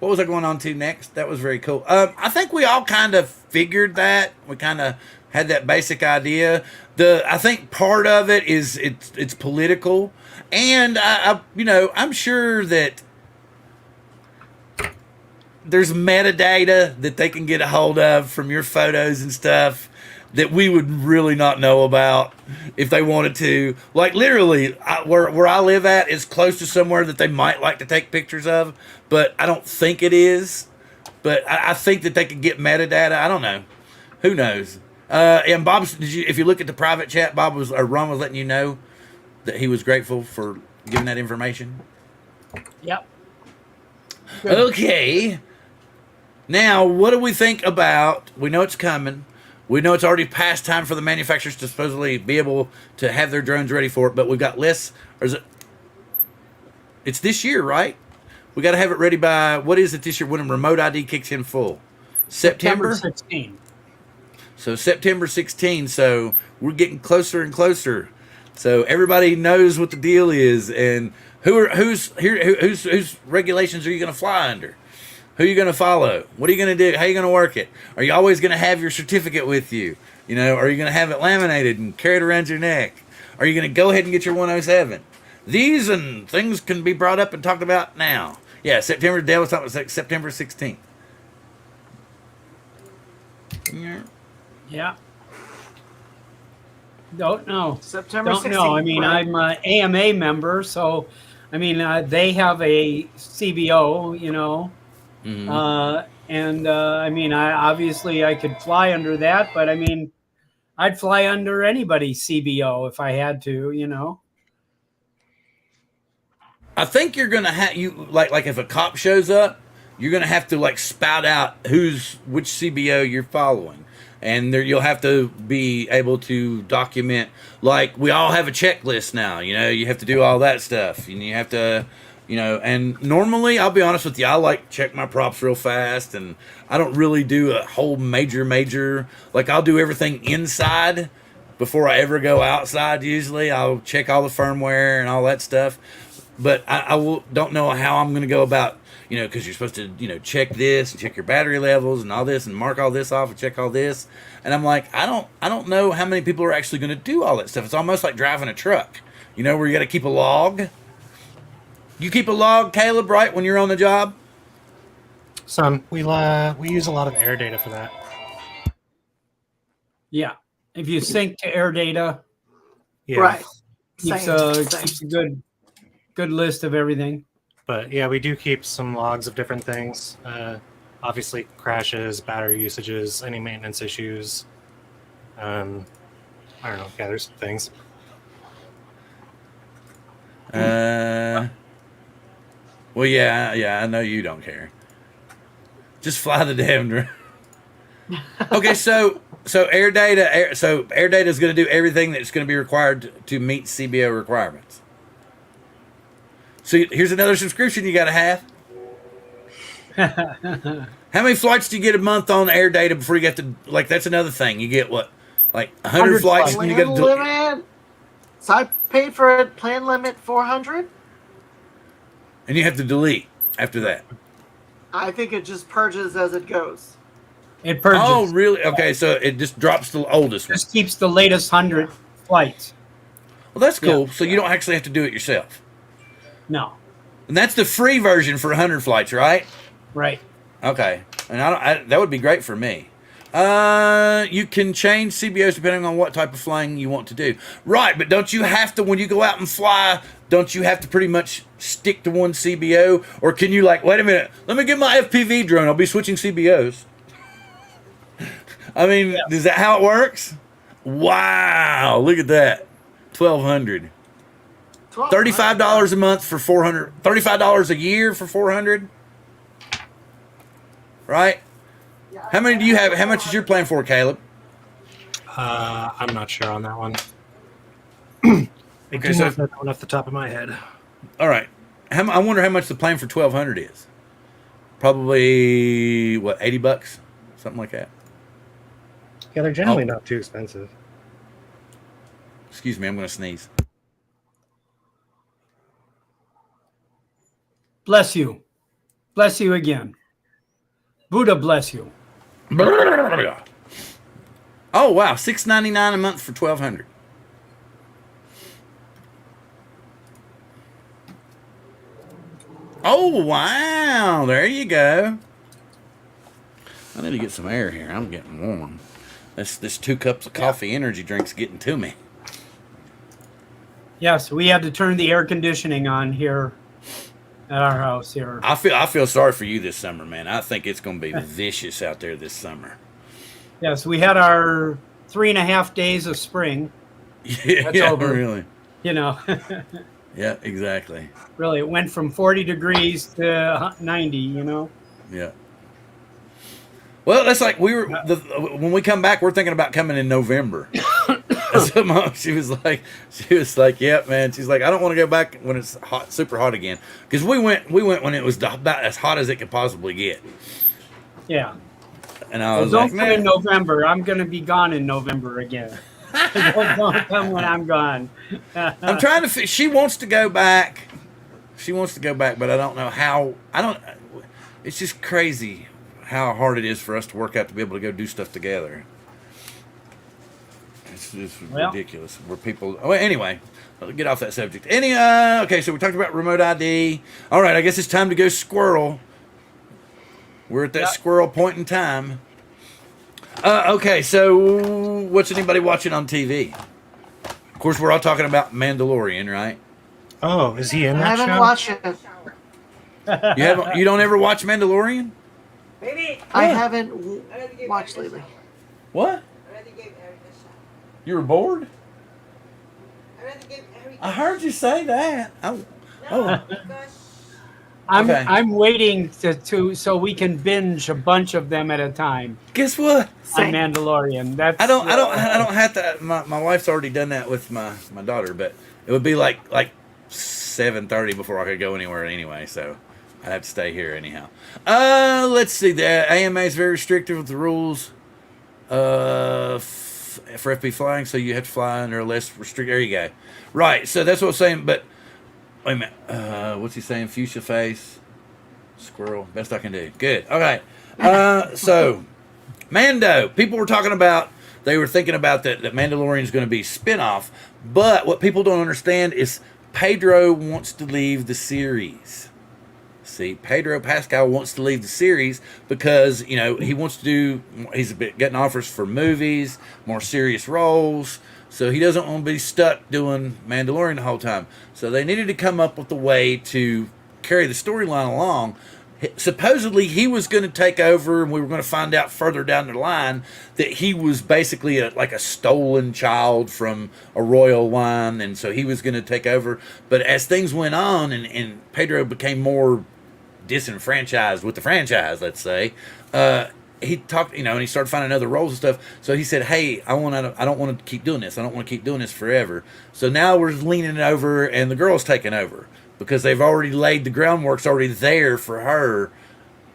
what was I going on to next? That was very cool. I think we all kind of figured that. We kind of had that basic idea. I think part of it is it's political, and I'm sure that there's metadata that they can get a hold of from your photos and stuff that we would really not know about if they wanted to. Like literally, where I live at is close to somewhere that they might like to take pictures of, but I don't think it is. But I think that they could get metadata. I don't know. Who knows? And Bob, if you look at the private chat, Ron was letting you know that he was grateful for giving that information. Yep. Good. Okay. Now, what do we think about? We know it's coming. We know it's already past time for the manufacturers to supposedly be able to have their drones ready for it, but we've got less. Or is it? It's this year, right? We got to have it ready by, what is it this year when remote ID kicks in full? September 16. So September 16. So we're getting closer and closer. So everybody knows what the deal is, and whose regulations are you going to fly under? Who are you going to follow? What are you going to do? How are you going to work it? Are you always going to have your certificate with you? You know, are you going to have it laminated and carried around your neck? Are you going to go ahead and get your 107? These and things can be brought up and talked about now. Yeah, Dale was talking about September 16th. Yeah. Don't know. September Don't 16th. know. I mean, right? I'm an AMA member, so I mean, they have a CBO, you know. Mm-hmm. I mean, obviously I could fly under that, but I mean, I'd fly under anybody's CBO if I had to, you know. I think you're gonna have like if a cop shows up, you're gonna have to like spout out which CBO you're following, and you'll have to be able to document. Like we all have a checklist now, you know. You have to do all that stuff, and you have to. You know, and normally, I'll be honest with you, I like check my props real fast, and I don't really do a whole major, like I'll do everything inside before I ever go outside. Usually I'll check all the firmware and all that stuff, but don't know how I'm going to go about, you know, because you're supposed to, you know, check this and check your battery levels and all this and mark all this off and check all this. And I'm like, I don't know how many people are actually going to do all that stuff. It's almost like driving a truck, you know, where you got to keep a log. You keep a log, Caleb, right, when you're on the job? Some we use a lot of air data for that. Yeah. If you sync to air data, Yeah. Right. keeps Same. a good list of everything. But yeah, we do keep some logs of different things. Obviously, crashes, battery usages, any maintenance issues. I don't know. Yeah, there's some things. Well, yeah, I know you don't care. Just fly the damn drone. Okay, so air data is going to do everything that's going to be required to meet CBO requirements. So here's another subscription you got to have. How many flights do you get a month on air data before you get to, like, that's another thing. You get what? Like 100 flights and you get Plan to limit. So I paid for it. Plan limit 400. and you have to delete after that. I think it just purges as it goes. It purges. Oh, really? Okay, so it just drops the oldest one. Just keeps the latest 100 flights. Well, that's cool. Yeah. So you don't actually have to do it yourself. No. And that's the free version for 100 flights, right? Right. Okay. And that would be great for me. You can change CBOs depending on what type of flying you want to do. Right, but don't you have to, when you go out and fly, don't you have to pretty much stick to one CBO? Or can you, like, wait a minute, let me get my FPV drone, I'll be switching CBOs. I mean, Is that how it works? Wow, look at that. $1,200. $35 a month for 400. $35 a year for 400. Right? How many do you have? How much is your plan for, Caleb? I'm not sure on that one. I Okay, do so not know that one off the top of my head. all right. I wonder how much the plan for 1,200 is. Probably what, $80, something like that. Yeah, they're generally not too expensive. Excuse me, I'm going to sneeze. Bless you. Bless you again. Buddha bless you. Oh wow, $6.99 a month for 1,200. Oh wow, there you go. I need to get some air here. I'm getting warm. This 2 cups of coffee energy drink's getting to me. Yes, we had to turn the air conditioning on here at our house here. I feel sorry for you this summer, man. I think it's going to be vicious out there this summer. Yes, we had our 3.5 days of spring. Yeah, That's over. really. You know, Yeah, exactly. really, it went from 40 degrees to 90. You know. Yeah. Well, that's like when we come back, we're thinking about coming in November. So Mom, she was like, yeah, man. She's like, I don't want to go back when it's hot, super hot again, because we went when it was about as hot as it could possibly get. Yeah. And I Well, was don't like, come man, in November. I'm going to be gone in November again. don't come when I'm gone. I'm trying to. She wants to go back. She wants to go back, but I don't know how. It's just crazy how hard it is for us to work out to be able to go do stuff together. It's just ridiculous. Where people. Oh, anyway, let's get off that subject. Okay, so we talked about remote ID. All right, I guess it's time to go squirrel. We're at that squirrel point in time. Okay, so what's anybody watching on TV? Of course, we're all talking about Mandalorian, right? Oh, is he in I that haven't show? watched it. You don't ever watch Mandalorian? I haven't watched lately. What? You were bored? I heard you say that. Okay. I'm waiting to so we can binge a bunch of them at a time Guess what? on Mandalorian. That's I don't have to. My wife's already done that with my daughter, but it would be like 7:30 before I could go anywhere anyway. So I'd have to stay here anyhow. Let's see. The AMA is very restrictive with the rules. For FP flying, so you have to fly under a less restricted. There you go. Right. So that's what I'm saying. But wait a minute. What's he saying? Fuchsia face. Squirrel. Best I can do. Good. Okay. So Mando. People were talking about. They were thinking about that Mandalorian is going to be a spinoff. But what people don't understand is Pedro wants to leave the series. See, Pedro Pascal wants to leave the series because, he wants to do, he's getting offers for movies, more serious roles. So he doesn't want to be stuck doing Mandalorian the whole time. So they needed to come up with a way to carry the storyline along. Supposedly he was going to take over, and we were going to find out further down the line that he was basically like a stolen child from a royal line, and so he was going to take over. But as things went on and Pedro became more disenfranchised with the franchise, let's say, he talked, and he started finding other roles and stuff. So he said, hey, I don't want to keep doing this. I don't want to keep doing this forever. So now we're leaning over, and the girl's taking over because they've already laid the groundwork's already there for her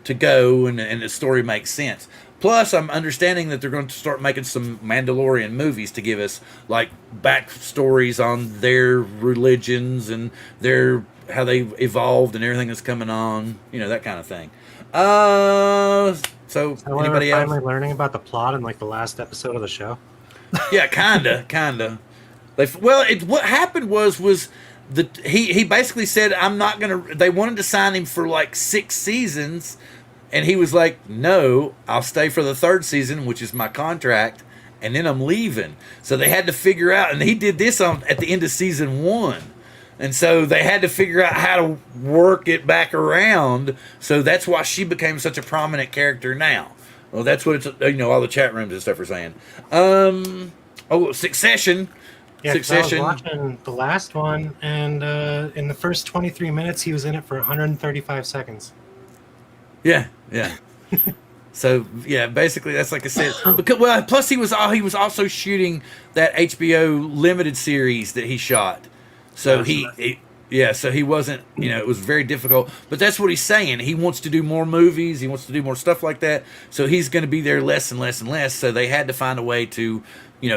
to go, and the story makes sense. Plus, I'm understanding that they're going to start making some Mandalorian movies to give us like backstories on their religions and how they evolved and everything that's coming on, that kind of thing. So anybody else? Finally learning about the plot in like the last episode of the show. Yeah, kinda. What happened was he basically said, I'm not gonna. They wanted to sign him for like 6 seasons, and he was like, no, I'll stay for the 3rd season, which is my contract, and then I'm leaving. So they had to figure out, and he did this at the end of season 1. And so they had to figure out how to work it back around. So that's why she became such a prominent character now. Well, that's what it's, all the chat rooms and stuff are saying. Succession. Yeah, 'cause Succession. I was watching the last one, and in the first 23 minutes, he was in it for 135 seconds. Yeah. So yeah, basically that's like I said. Plus he was also shooting that HBO limited series that he shot. So so he wasn't, it was very difficult. But that's what he's saying. He wants to do more movies. He wants to do more stuff like that. So he's going to be there less and less and less. So they had to find a way to,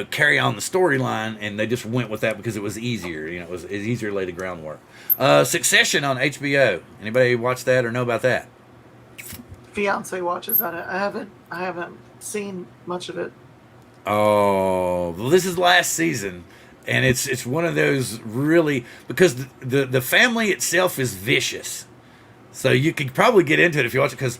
carry on the storyline, and they just went with that because it was easier. It was easier to lay the groundwork. Succession on HBO. Anybody watch that or know about that? fiance watches on it. I haven't seen much of it. Oh, well, this is last season, and it's one of those really, because the family itself is vicious, so you could probably get into it if you watch it, because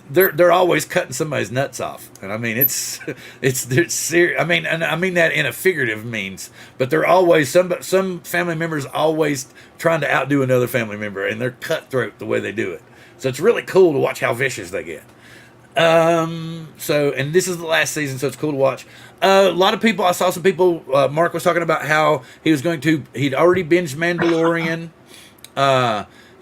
they're always cutting somebody's nuts off, and I mean it's serious. I mean, and I mean that in a figurative means, but they're always some family members always trying to outdo another family member, and they're cutthroat the way they do it. So it's really cool to watch how vicious they get. So, and this is the last season, so it's cool to watch. A lot of people, I saw some people, Mark was talking about how he'd already binged Mandalorian.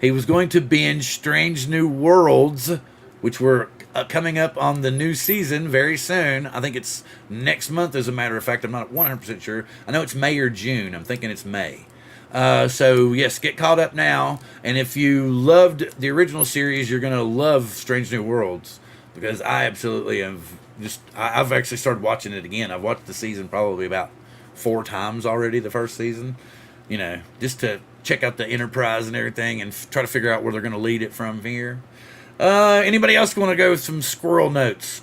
He was going to binge Strange New Worlds, which were coming up on the new season very soon. I think it's next month, as a matter of fact. I'm not 100% sure. I know it's May or June. I'm thinking it's May. So yes, get caught up now. And if you loved the original series, you're going to love Strange New Worlds, because I absolutely have I've actually started watching it again. I've watched the season probably about 4 times already, the first season, just to check out the Enterprise and everything and try to figure out where they're going to lead it from here. Anybody else want to go with some squirrel notes?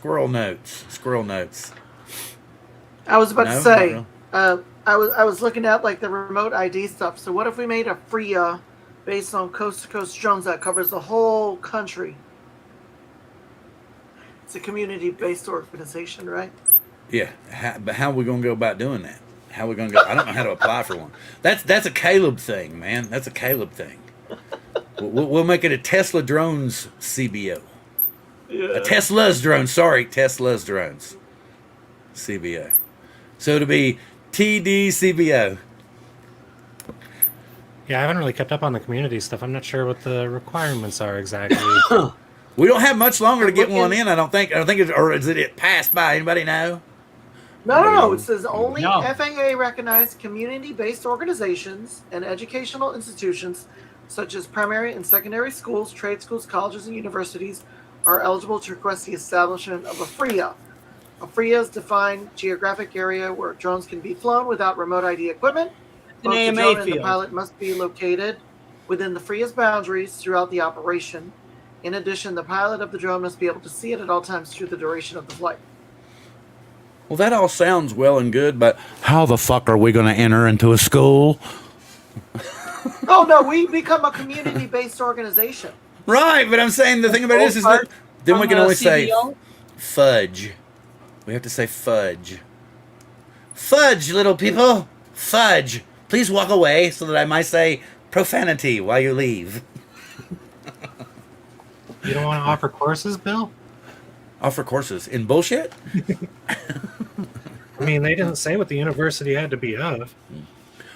I was about No? to say, Not really? I was looking at like the remote ID stuff. So what if we made a FRIA based on coast to coast drones that covers the whole country? It's a community-based organization, right? Yeah, but how are we going to go about doing that? How are we going to go? I don't know how to apply for one. That's a Caleb thing, man. That's a Caleb thing. We'll make it a Tesla Drones CBO. Yeah. A Tesla's Drones. Sorry, Tesla's Drones CBO. So it'll be TDCBO. Yeah, I haven't really kept up on the community stuff. I'm not sure what the requirements are exactly. We don't have much longer to get one in, I don't think. Or is it passed by? Anybody know? No. It says only No. FAA-recognized community-based organizations and educational institutions, such as primary and secondary schools, trade schools, colleges, and universities, are eligible to request the establishment of a FRIA. A FRIA is defined geographic area where drones can be flown without remote ID equipment. An Both the AMA drone and the field. pilot must be located within the FRIA's boundaries throughout the operation. In addition, the pilot of the drone must be able to see it at all times through the duration of the flight. Well, that all sounds well and good, but how the fuck are we going to enter into a school? Oh no, we become a community-based organization. Right, but I'm saying the thing about it is that then we From can the only say CBO? fudge. We have to say fudge. Fudge, little people. Fudge. Please walk away so that I might say profanity while you leave. You don't want to offer courses, Bill? Offer courses in bullshit? I mean, they didn't say what the university had to be of.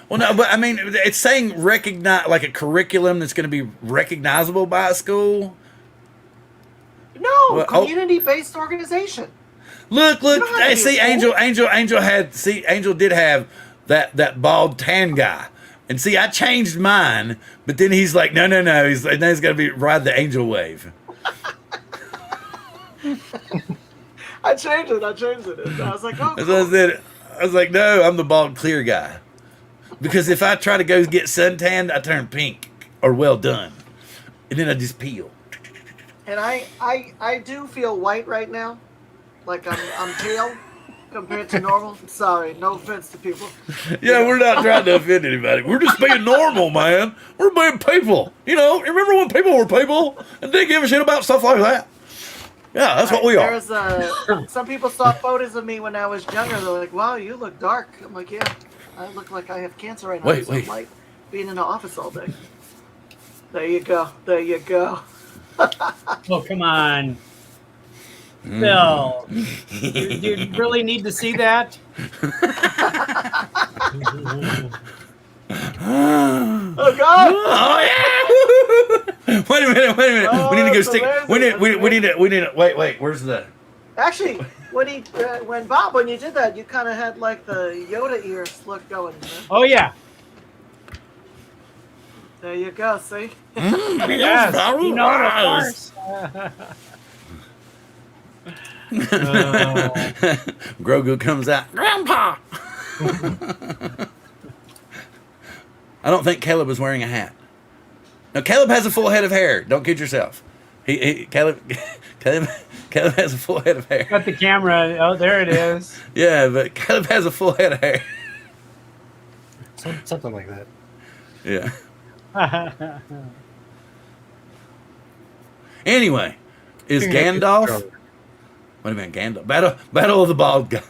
Well, no, but I mean, it's saying recognize like a curriculum that's going to be recognizable by a school. No, Well, community-based organization. Look! You don't have to Hey, be see, a school. Angel did have that bald tan guy, and see, I changed mine, but then he's like, no. He's like, now he's got to be ride the Angel wave. I changed it. I was like, oh, As cool. I was like, no, I'm the bald clear guy, because if I try to go get suntanned, I turn pink or well done, and then I just peel. And I do feel white right now, like I'm pale compared to normal. Sorry, no offense to people. Yeah, we're not trying to offend anybody. We're just being normal, man. We're being people. Remember when people were people and didn't give a shit about stuff like that? Yeah, that's what we are. There's some people saw photos of me when I was younger. They're like, "Wow, you look dark." I'm like, "Yeah, I look like I have cancer right now." Wait. I'm like being in the office all day. There you go. Oh, come on. Bill, you really need to see that? Oh God! Oh yeah! Wait a minute. Oh, We need to go it's stick. amazing. We need to. Wait. Where's the? Actually, when you did that, you kind of had like the Yoda ears look going. Man. Oh, yeah. There you go. See? Yes. You know it, of course. Grogu comes out. Grandpa. I don't think Caleb is wearing a hat. No, Caleb has a full head of hair. Don't kid yourself. Caleb, Caleb, Caleb has a full head of hair. Got the camera. Oh, there it is. Yeah, but Caleb has a full head of hair. Something like that. Yeah. Anyway, is Figuring out Gandalf? your- What do you mean, Gandalf? Battle of the Bald Guys.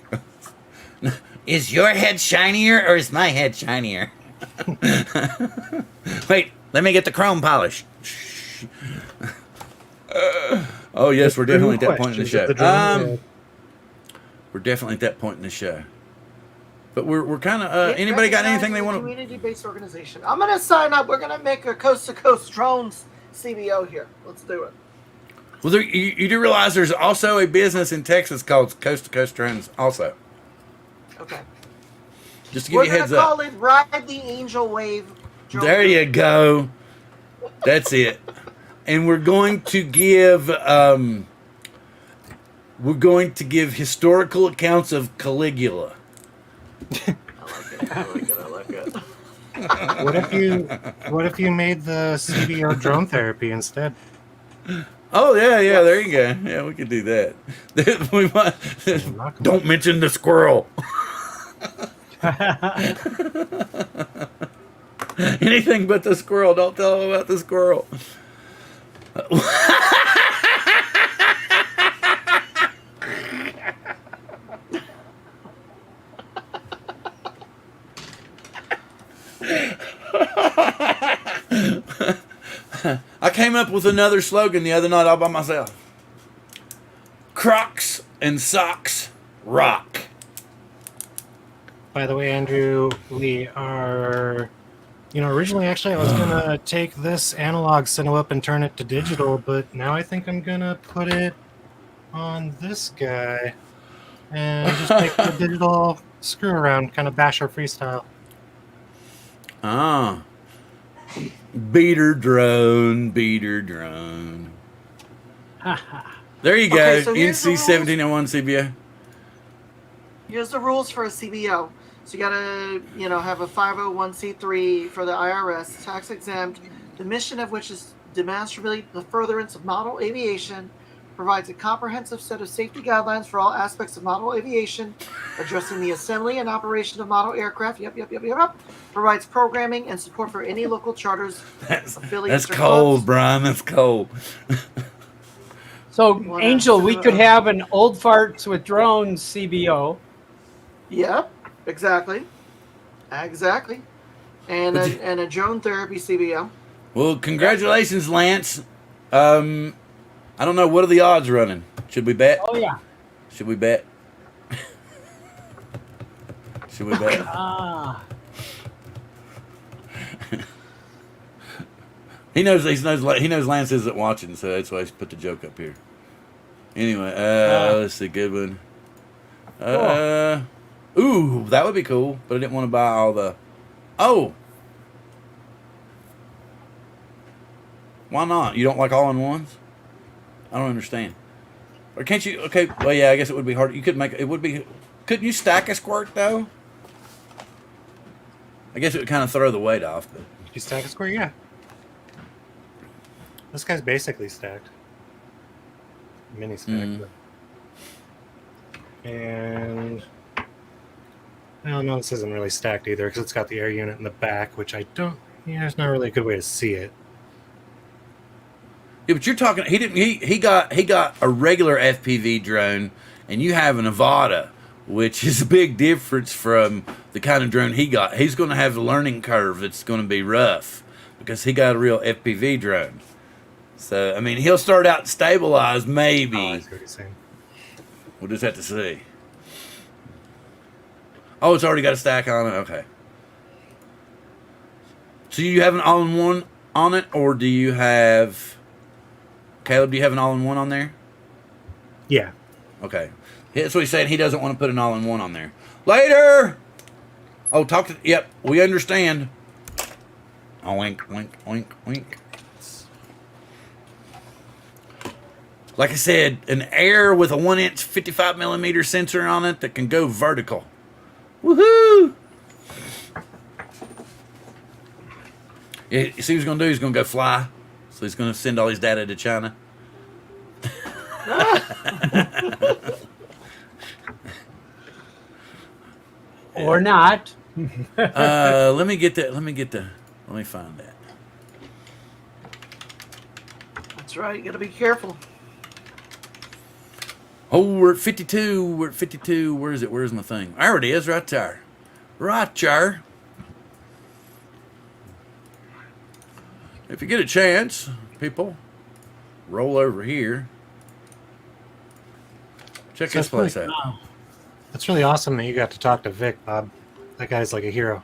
Is your head shinier or is my head shinier? Wait, let me get the chrome polish. Oh yes, we're definitely at that point in the show. We're definitely at that point in the show. But we're kind of. Anybody got anything they want to? Community-based organization. I'm gonna sign up. We're gonna make a coast-to-coast drones CBO here. Let's do it. Well, you do realize there's also a business in Texas called Coast to Coast Drones. Also, Okay. just to give We're you a gonna heads call up. it Ride the Angel Wave. Drone There you go. That's it. And we're going to give historical accounts of Caligula. I like it. What if you made the CBO drone therapy instead? Oh yeah, there you go. Yeah, we could do that. We might, don't mention the squirrel. Anything but the squirrel. Don't tell them about the squirrel. I came up with another slogan the other night all by myself. Crocs and socks rock. By the way, Andrew, we are, originally actually I was gonna take this analog Cinewhoop and turn it to digital, but now I think I'm gonna put it on this guy and just make the digital screw around, kind of basher freestyle. Ah. Beater drone. There you go. Okay, so here's the NC 1701 CBO. Here's the rules for a CBO. So you gotta, have a 501c3 for the IRS, tax exempt. The mission of which is demonstrably the furtherance of model aviation, provides a comprehensive set of safety guidelines for all aspects of model aviation, addressing the assembly and operation of model aircraft. Yep. Provides programming and support for any local charters, affiliates. That's or cold, clubs. Brian. That's cold. So, What Angel, else? we could have an old farts with drones CBO. Yep, exactly. And a drone therapy CBO. Well, congratulations, Lance. I don't know. What are the odds running? Should we bet? Oh yeah. Should we bet? Should we bet? Ah. He knows Lance isn't watching, so that's why he put the joke up here. Anyway, let's see, good one. Ooh, that would be cool, but I didn't want to buy all the. Oh, why not? You don't like all-in-ones? I don't understand. Or can't you? Okay, well, yeah, I guess it would be hard. You could make it. Would be. Couldn't you stack a squirt though? I guess it would kind of throw the weight off, but. You stack a square, yeah. This guy's basically stacked. Mini stacked. And well, no, this isn't really stacked either because it's got the air unit in the back, which I don't. Yeah, there's not really a good way to see it. Yeah, but you're talking. He didn't. He got a regular FPV drone, and you have an Avata, which is a big difference from the kind of drone he got. He's going to have a learning curve that's going to be rough because he got a real FPV drone. So I mean, he'll start out stabilized, maybe. Oh, I see what you're saying. We'll just have to see. Oh, it's already got a stack on it. Okay. So you have an all-in-one on it, or do you have? Caleb, do you have an all-in-one on there? Yeah. Okay. That's what he's saying. He doesn't want to put an all-in-one on there. Later! Oh, talk to... Yep, we understand. Oh, wink, wink, wink, wink. Like I said, an Air with a 1-inch 55mm sensor on it that can go vertical. Woohoo! Yeah, you see what he's going to do? He's going to go fly. So he's going to send all his data to China. Or not. Let me find that. That's right. You got to be careful. Oh, we're at 52. We're at 52. Where is it? Where's my thing? There it is, right there. Right there. If you get a chance, people, roll over here. Check So this it's really- place out. It's really awesome that you got to talk to Vic, Bob. That guy's like a hero.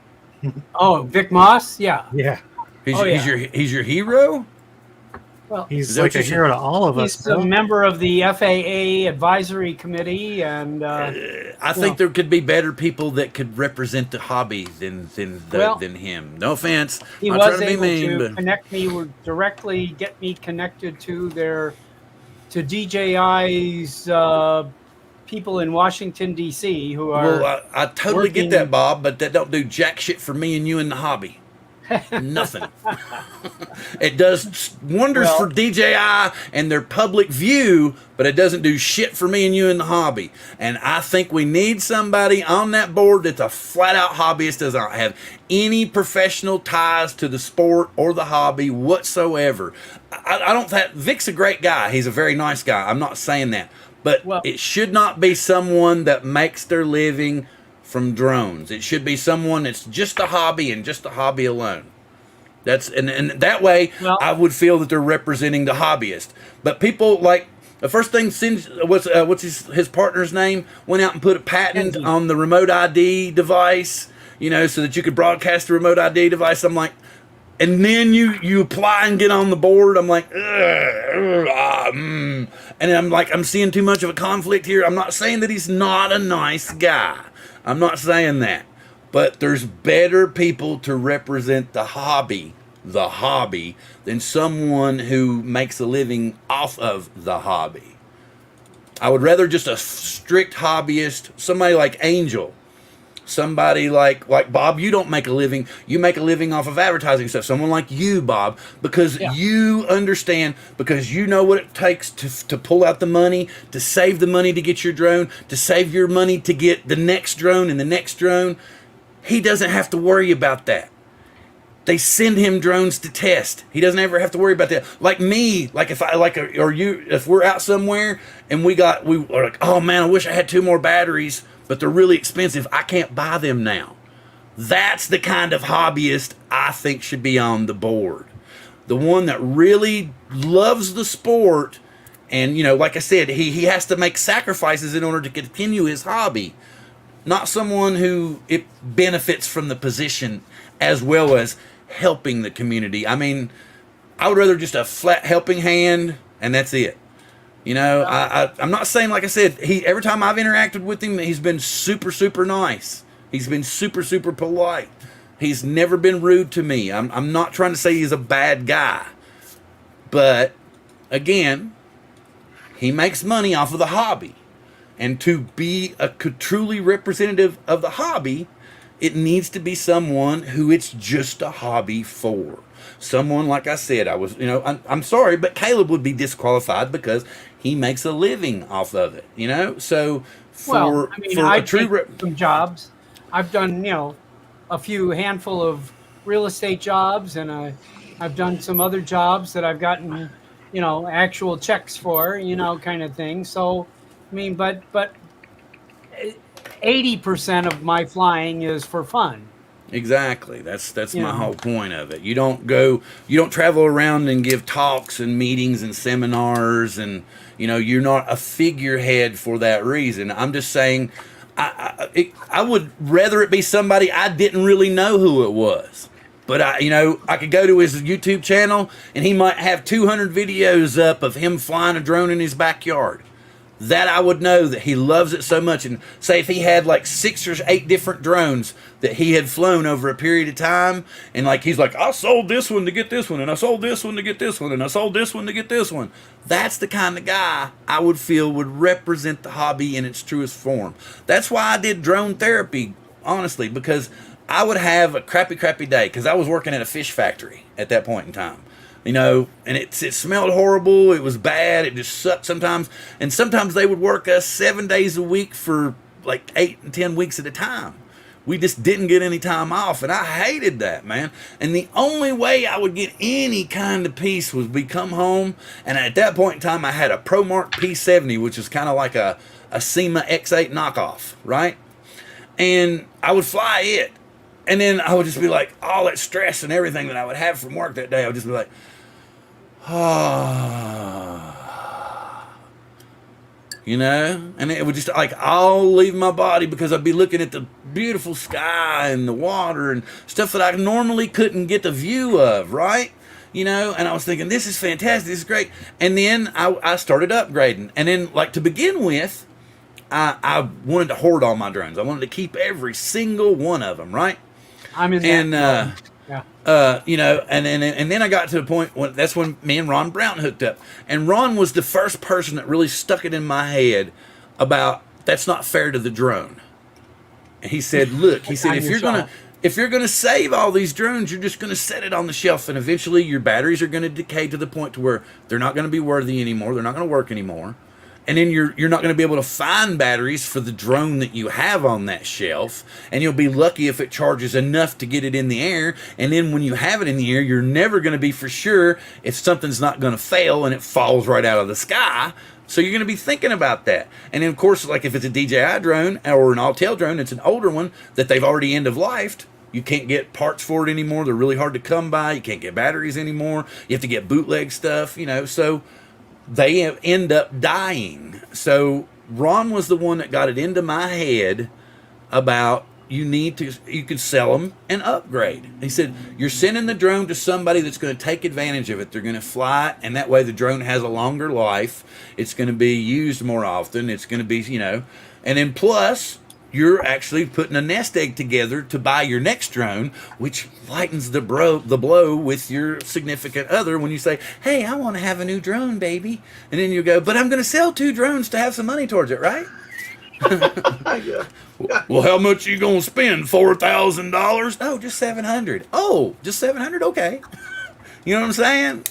Oh, Vic Moss? Yeah. Yeah, He's your hero? Well, he's Is that like what a you hero to all of us. he's a Bill. member of the FAA advisory committee, and I think there could be better people that could represent the hobby than him. No offense. he I'm was trying to be able mean, to but connect me directly, get me connected to DJI's people in Washington D.C. who are. well, I totally get working- that, Bob, but that don't do jack shit for me and you in the hobby. Nothing. It does wonders Well- for DJI and their public view, but it doesn't do shit for me and you in the hobby. And I think we need somebody on that board that's a flat out hobbyist, does not have any professional ties to the sport or the hobby whatsoever. I don't think Vic's a great guy. He's a very nice guy. I'm not saying that. But Well- it should not be someone that makes their living from drones. It should be someone that's just a hobby and just a hobby alone. That's and that way Well- I would feel that they're representing the hobbyist. But people like the first thing what's his partner's name went out and put a patent Kenji. on the remote ID device, so that you could broadcast the remote ID device. I'm like, and then you apply and get on the board. I'm like, and I'm like, I'm seeing too much of a conflict here. I'm not saying that he's not a nice guy. I'm not saying that. But there's better people to represent the hobby, than someone who makes a living off of the hobby. I would rather just a strict hobbyist, somebody like Angel. Somebody like Bob, you don't make a living. You make a living off of advertising stuff. Someone like you, Bob, because Yeah. you understand, because you know what it takes to pull out the money, to save the money to get your drone, to save your money to get the next drone and the next drone. He doesn't have to worry about that. They send him drones to test. He doesn't ever have to worry about that. Like me, like if we're out somewhere and we are like, oh man, I wish I had 2 more batteries, but they're really expensive. I can't buy them now. That's the kind of hobbyist I think should be on the board. The one that really loves the sport, and like I said, he has to make sacrifices in order to continue his hobby. Not someone who it benefits from the position as well as helping the community. I mean, I would rather just a flat helping hand, and that's it. I'm not saying, like I said, every time I've interacted with him, he's been super, super nice. He's been super, super polite. He's never been rude to me. I'm not trying to say he's a bad guy. But, again, he makes money off of the hobby. And to be a truly representative of the hobby, it needs to be someone who it's just a hobby for. Someone, like I said, I'm sorry, but Caleb would be disqualified because he makes a living off of it, So for I a true take some jobs. I've done, a few handful of real estate jobs, and I've done some other jobs that I've gotten, actual checks for, kind of thing. So, but 80% of my flying is for fun. Exactly. That's my Yeah. whole point of it. You don't travel around and give talks and meetings and seminars, and you're not a figurehead for that reason. I'm just saying, I would rather it be somebody I didn't really know who it was. But I could go to his YouTube channel and he might have 200 videos up of him flying a drone in his backyard. That I would know that he loves it so much. And say if he had like 6 or 8 different drones that he had flown over a period of time, and he's like, I sold this one to get this one, and I sold this one to get this one, and I sold this one to get this one. That's the kind of guy I would feel would represent the hobby in its truest form. That's why I did drone therapy, honestly, because I would have a crappy day because I was working at a fish factory at that point in time. you know, and it smelled horrible. It was bad. It just sucked sometimes. And sometimes they would work us 7 days a week for like 8 and 10 weeks at a time. We just didn't get any time off, and I hated that, man. And the only way I would get any kind of peace was we come home, and at that point in time, I had a ProMark P70, which is kind of like a SEMA X8 knockoff, right? And I would fly it, and then I would just be like, all that stress and everything that I would have from work that day, I would just be like, ah. You know, and it would just like all leave my body because I'd be looking at the beautiful sky and the water and stuff that I normally couldn't get the view of, right? You know, and I was thinking, this is fantastic, this is great. And then I started upgrading. And then, like, to begin with, I wanted to hoard all my drones. I wanted to keep every single one of them, right? I'm in And, that. Yeah. you know, and then I got to the point when that's when me and Ron Brown hooked up, and Ron was the first person that really stuck it in my head about that's not fair to the drone. And he said, "Look," he said, On if your you're gonna save all these drones, you're just gonna set it on the shelf, and eventually your batteries are gonna decay to the point to where they're not gonna be worthy anymore. They're not gonna work anymore. And then you're not going to be able to find batteries for the drone that you have on that shelf. And you'll be lucky if it charges enough to get it in the air. And then when you have it in the air, you're never going to be for sure if something's not going to fail and it falls right out of the sky. So you're going to be thinking about that. And then, of course, like if it's a DJI drone or an Autel drone, it's an older one that they've already end-of-lifed. You can't get parts for it anymore. They're really hard to come by. You can't get batteries anymore. You have to get bootleg stuff, you know, so they end up dying. So Ron was the one that got it into my head about you could sell them and upgrade. He said, you're sending the drone to somebody that's going to take advantage of it. They're going to fly it, and that way the drone has a longer life. It's going to be used more often. It's going to be, you know, and then plus you're actually putting a nest egg together to buy your next drone, which lightens the blow with your significant other when you say, hey, I want to have a new drone, baby. And then you go, but I'm going to sell 2 drones to have some money towards it, right? Yeah. Well, how much are you going to spend? $4,000? No, just $700. Oh, just $700? Okay. You know what I'm saying?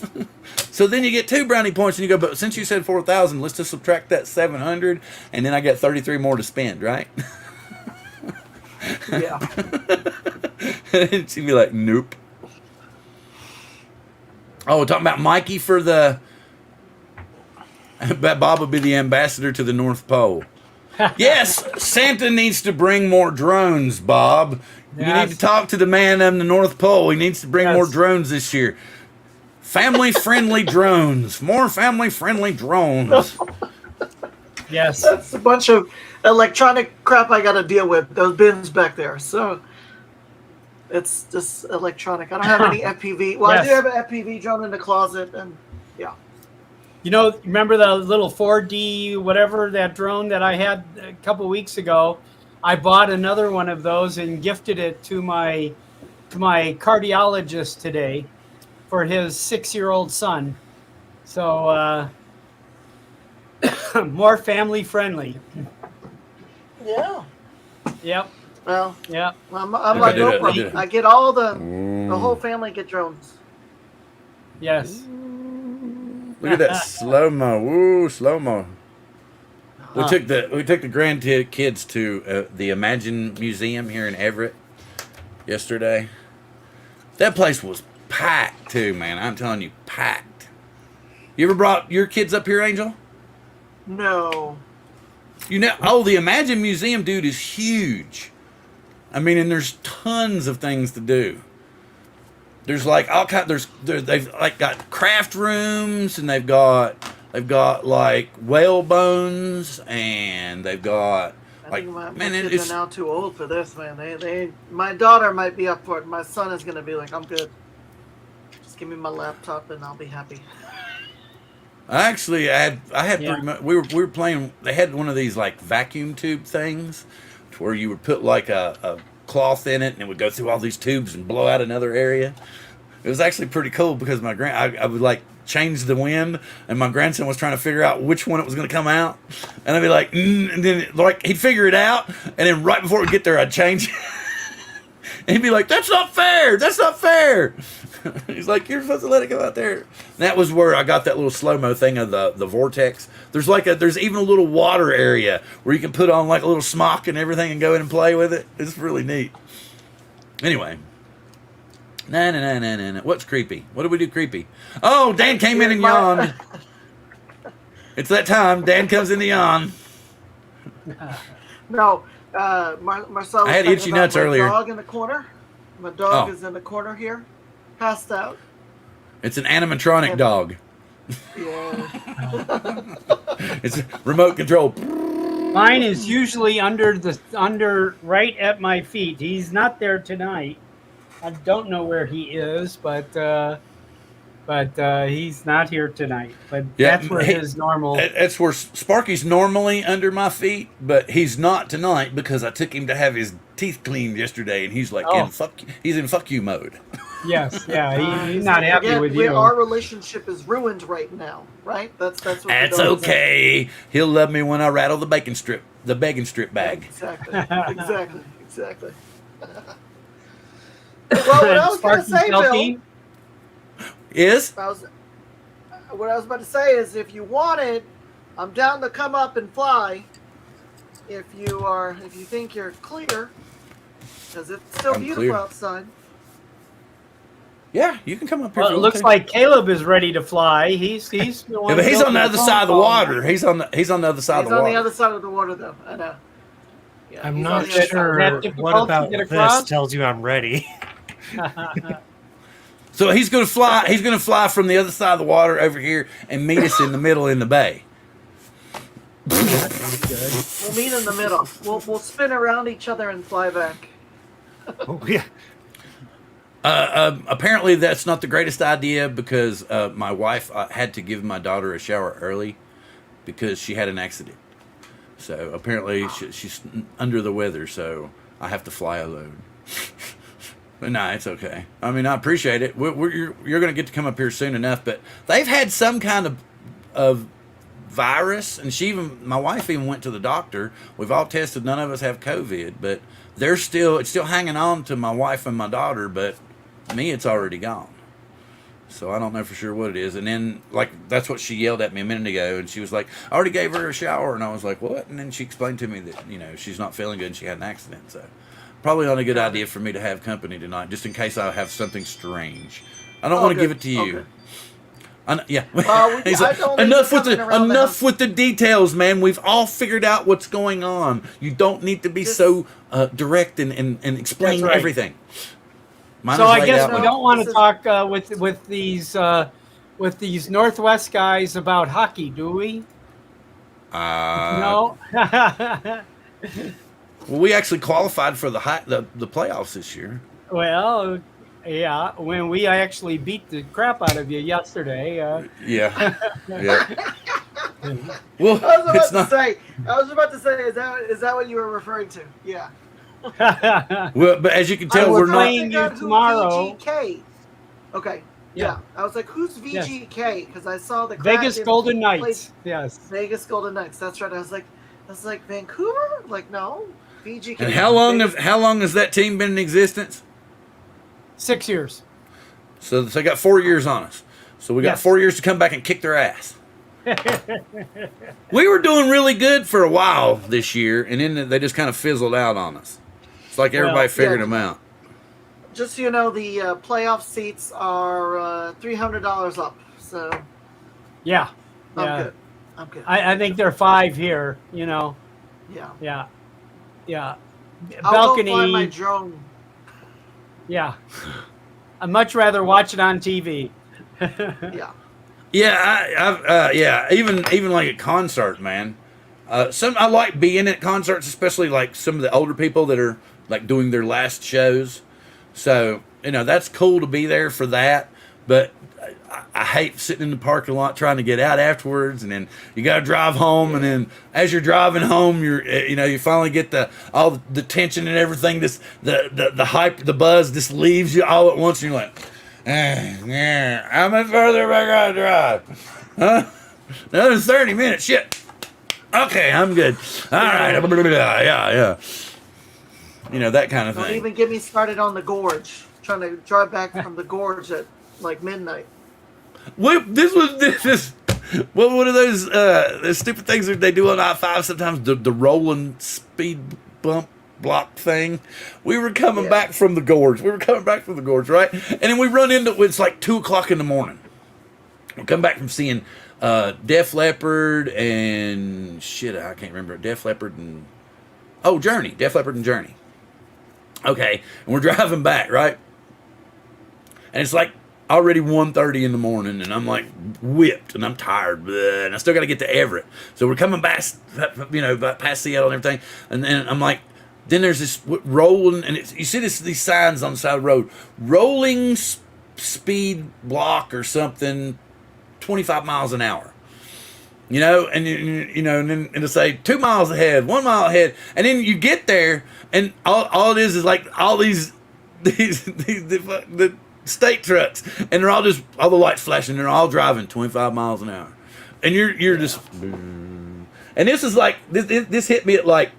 So then you get 2 brownie points and you go, but since you said 4,000, let's just subtract that 700 and then I got 33 more to spend, right? Yeah. And she'd be like, nope. Oh, we're talking about Mikey for the... Bob would be the ambassador to the North Pole. Yes, Santa needs to bring more drones, Bob. You Yes. need to talk to the man on the North Pole. He needs to bring Yes. more drones this year. Family-friendly drones. More family-friendly drones. Yes. That's a bunch of electronic crap I got to deal with. Those bins back there. So it's just electronic. I don't have any FPV. Well, I do Yes. have an FPV drone in the closet, and yeah. You know, remember the little 4D whatever, that drone that I had a couple weeks ago? I bought another one of those and gifted it to my cardiologist today for his 6-year-old son. So more family friendly. Yeah. Yep. Well, Yep. I'm I like did it, I Oprah. did it. I get all the whole family get drones. Yes. Look at that slow-mo. Woo, slow-mo. We took the grandkids to the Imagine Museum here in Everett yesterday. That place was packed too, man. I'm telling you, packed. You ever brought your kids up here, Angel? No. You know, oh, the Imagine Museum, dude, is huge. I mean, and there's tons of things to do. There's like all kind. They've like got craft rooms, and they've got like whale bones, and they've got I like think my man, kids it's are now too old for this, man. They my daughter might be up for it. My son is gonna be like, I'm good. Just give me my laptop and I'll be happy. Actually, I had Yeah. pretty much. We were playing. They had one of these like vacuum tube things, to where you would put like a cloth in it, and it would go through all these tubes and blow out another area. It was actually pretty cool because I would like change the wind, and my grandson was trying to figure out which one it was going to come out, and I'd be like, and then like he'd figure it out, and then right before we get there, I'd change it. And he'd be like, "That's not fair. That's not fair." He's like, you're supposed to let it go out there. And that was where I got that little slow-mo thing of the vortex. There's even a little water area where you can put on like a little smock and everything and go in and play with it. It's really neat. Anyway. Nah. What's creepy? What did we do creepy? Oh, Dan came in and yawned. It's that time. Dan comes in to yawn. No, Marcel was I had talking itchy about nuts my earlier. dog in the corner. My dog Oh. is in the corner here, passed out. It's an animatronic dog. Yeah. It's remote control. Mine is usually under right at my feet. He's not there tonight. I don't know where he is, but he's not here tonight. But Yeah, that's where he- his normal. That's where Sparky's normally under my feet, but he's not tonight because I took him to have his teeth cleaned yesterday, and he's like Oh. he's in fuck you mode. Yes, yeah, he's not happy Again, with you. Our relationship is ruined right now, right? That's what the That's dog said. okay. He'll love me when I rattle the bacon strip bag. Exactly. Well, what I was going to Sparky say, Bill, Selkie? Is what I was about to say is, if you want it, I'm down to come up and fly. If you think you're clear, because it's still I'm beautiful clear. outside. yeah, you can come up here. Well, if it you looks want to. like Caleb is ready to fly. He's the Yeah, one but he's built on the other side of the phone water. call. He's on the other side He's of the on water. the other side of the water, though. I know. Yeah, I'm he's not on the other side. sure That difficult what to about get this across? tells you I'm ready. So he's gonna fly. He's gonna fly from the other side of the water over here and meet us in the middle in the bay. We'll meet in the middle. We'll spin around each other and fly back. Oh, yeah. Apparently, that's not the greatest idea because my wife had to give my daughter a shower early because she had an accident. So apparently, she's under the weather. So I have to fly alone. But no, it's okay. I mean, I appreciate it. You're going to get to come up here soon enough. But they've had some kind of virus, and my wife even went to the doctor. We've all tested. None of us have COVID, but it's still hanging on to my wife and my daughter. But me, it's already gone. So I don't know for sure what it is. And then, like, that's what she yelled at me a minute ago. And she was like, I already gave her a shower. And I was like, what? And then she explained to me that, she's not feeling good and she had an accident. So probably not a good idea for me to have company tonight, just in case I have something strange. I don't want to good. give it to you. Okay. Yeah. Well, He's like, I don't need enough you with coming around the enough house. with the details, man. We've all figured out what's going on. You don't need to be This- so direct and explain That's right. everything. Mine So is I laid guess out we now. don't want This to is- talk with these Northwest guys about hockey, do we? No. Well, we actually qualified for the playoffs this year. Well, yeah. When we actually beat the crap out of you yesterday. Yeah. Yeah. Well, I it's was not. about to say, is that what you were referring to? Yeah. Well, but as you can tell, was we're not. playing you Figured out who tomorrow. VGK. Okay. Yeah. I was like, who's Yes. VGK? Because I saw the Vegas Kraken Golden played Knights. Yes. Vegas Golden Knights. That's right. I was like Vancouver. Like no, VGK. And how long Vegas- has that team been in existence? 6 years. So they got 4 years on us. So we got Yes. 4 years to come back and kick their ass. We were doing really good for a while this year, and then they just kind of fizzled out on us. It's like everybody Well, figured yeah. them out. Just so you know, the playoff seats are $300 up. So Yeah. I'm Yeah. good. I'm good. I think there are 5 here. yeah. Yeah. Yeah. I'll Balcony. go fly my drone. Yeah. I'd much rather watch it on TV. Yeah. Yeah, yeah. Even like a concert, man. I like being at concerts, especially like some of the older people that are like doing their last shows. So that's cool to be there for that. But I hate sitting in the parking lot trying to get out afterwards, and then you got to drive home, and then as you're driving home, you finally get all the tension and everything. The hype, the buzz just leaves you all at once, and you're like, yeah, how much further am I gonna drive? Huh? Another 30 minutes. Shit. Okay, I'm good. All right. Yeah. That kind of Don't thing. even get me started on the gorge. Trying to drive back from the gorge at like midnight. This is what one of those stupid things that they do on I-5 sometimes, the rolling speed bump block thing. We were coming back from the gorge. Right? And then we run into it's like 2:00 in the morning. We come back from seeing Def Leppard and I can't remember. Def Leppard and Journey. Def Leppard and Journey. Okay, and we're driving back, right? And it's like already 1:30 in the morning, and I'm like whipped, and I'm tired, and I still got to get to Everett. So we're coming past, past Seattle and everything, and then I'm like, then there's this rolling, and you see these signs on the side of the road, rolling speed block or something, 25 miles an hour. And then it'll say 2 miles ahead, 1 mile ahead, and then you get there, and all it is like all these the state trucks, and they're all the lights flashing, they're all driving 25 miles an hour, and you're just, and this is like this hit me at like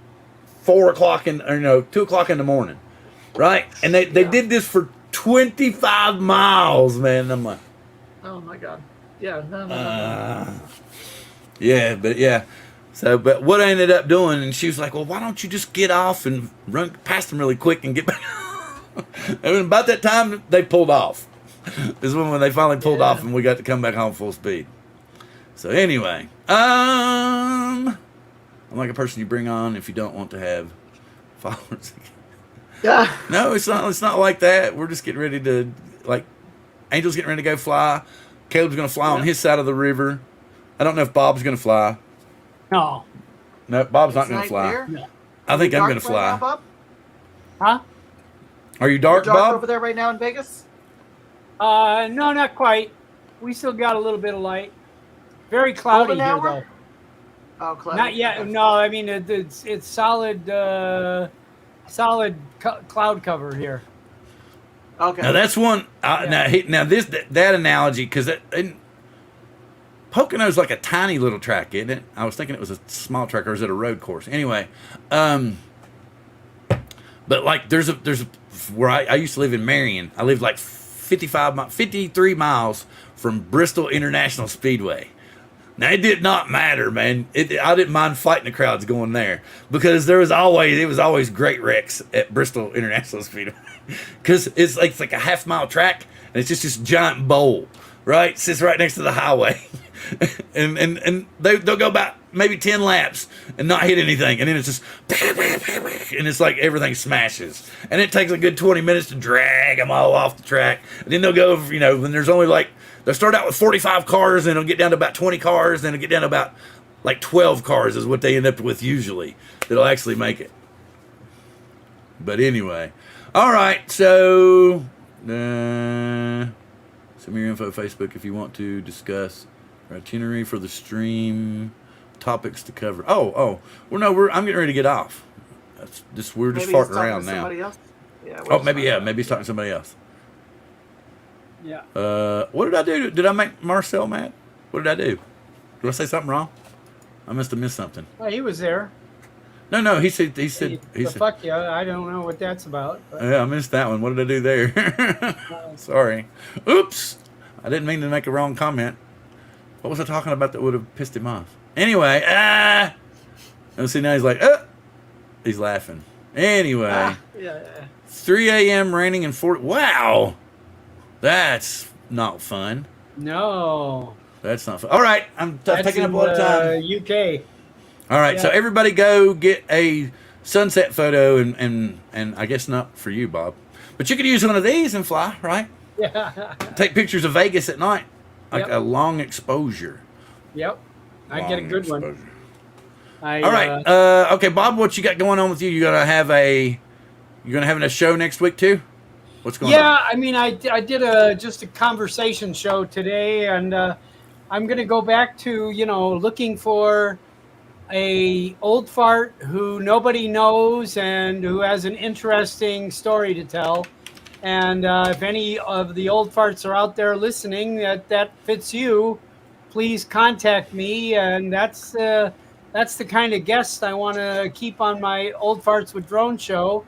2:00 in the morning, right? And they did this for 25 miles, man. And I'm like, Oh my god. Yeah. No. yeah, but yeah. So, but what I ended up doing, and she was like, well, why don't you just get off and run past them really quick and get back? And about that time, they pulled off. This is when they finally pulled off, and we got to come back home full speed. So anyway, I'm like a person you bring on if you don't want to have followers. Yeah. No, it's not like that. We're just getting ready to, like, Angel's getting ready to go fly. Caleb's going to fly on his side of the river. I don't know if Bob's going to fly. No. No, Bob's not It's going to fly. night there? I think I'm Dark going to right now, fly. Bob? Huh? Are you dark, Dark Bob? over there right now in Vegas? No, not quite. We still got a little bit of light. Very cloudy Golden here, hour? though. Oh, cloudy. Not yet. No, I mean it's solid cloud cover here. Okay. Now that's one. Now that analogy, because Pocono's like a tiny little track, isn't it? I was thinking it was a small track, or is it a road course? Anyway, but like there's where I used to live in Marion. I lived like 53 miles from Bristol International Speedway. Now it did not matter, man. I didn't mind fighting the crowds going there because it was always great wrecks at Bristol International Speedway because it's like a half-mile track and it's just this giant bowl, right? It sits right next to the highway, and they'll go about maybe 10 laps and not hit anything, and then it's just and it's like everything smashes, and it takes a good 20 minutes to drag them all off the track, and then they'll go when there's only like. They'll start out with 45 cars, and it'll get down to about 20 cars, then it'll get down to about like 12 cars is what they end up with usually. That'll actually make it. But anyway. All right, so send me your info Facebook if you want to discuss our itinerary for the stream, topics to cover. I'm getting ready to get off. We're just Maybe he's farting talking around to now. somebody else. Yeah. Maybe he's talking to somebody else. Yeah. What did I do? Did I make Marcel mad? What did I do? Did I say something wrong? I must have missed something. Well, he was there. No. He said. Fuck you. I don't know what that's about. But. Yeah, I missed that one. What did I do there? Sorry. Oops. I didn't mean to make a wrong comment. What was I talking about that would have pissed him off? Anyway, and see now he's like, he's laughing. Anyway, Yeah. 3 a.m. raining and 40. Wow. That's not fun. No. That's not fun. All right, I'm taking up a lot of time. UK. All right, so Yeah. everybody go get a sunset photo, and I guess not for you, Bob, but you could use one of these and fly, right? Yeah. Take pictures of Vegas at night, like Yep. a long exposure. Yep. I get a Long good one. exposure. I, All right, okay, Bob, what you got going on with you? You're gonna have a show next week too? What's going on? Yeah, I mean, I did just a conversation show today, and I'm going to go back to looking for a old fart who nobody knows and who has an interesting story to tell. And if any of the old farts are out there listening that fits you, please contact me. And that's the kind of guest I want to keep on my Old Farts with Drone show.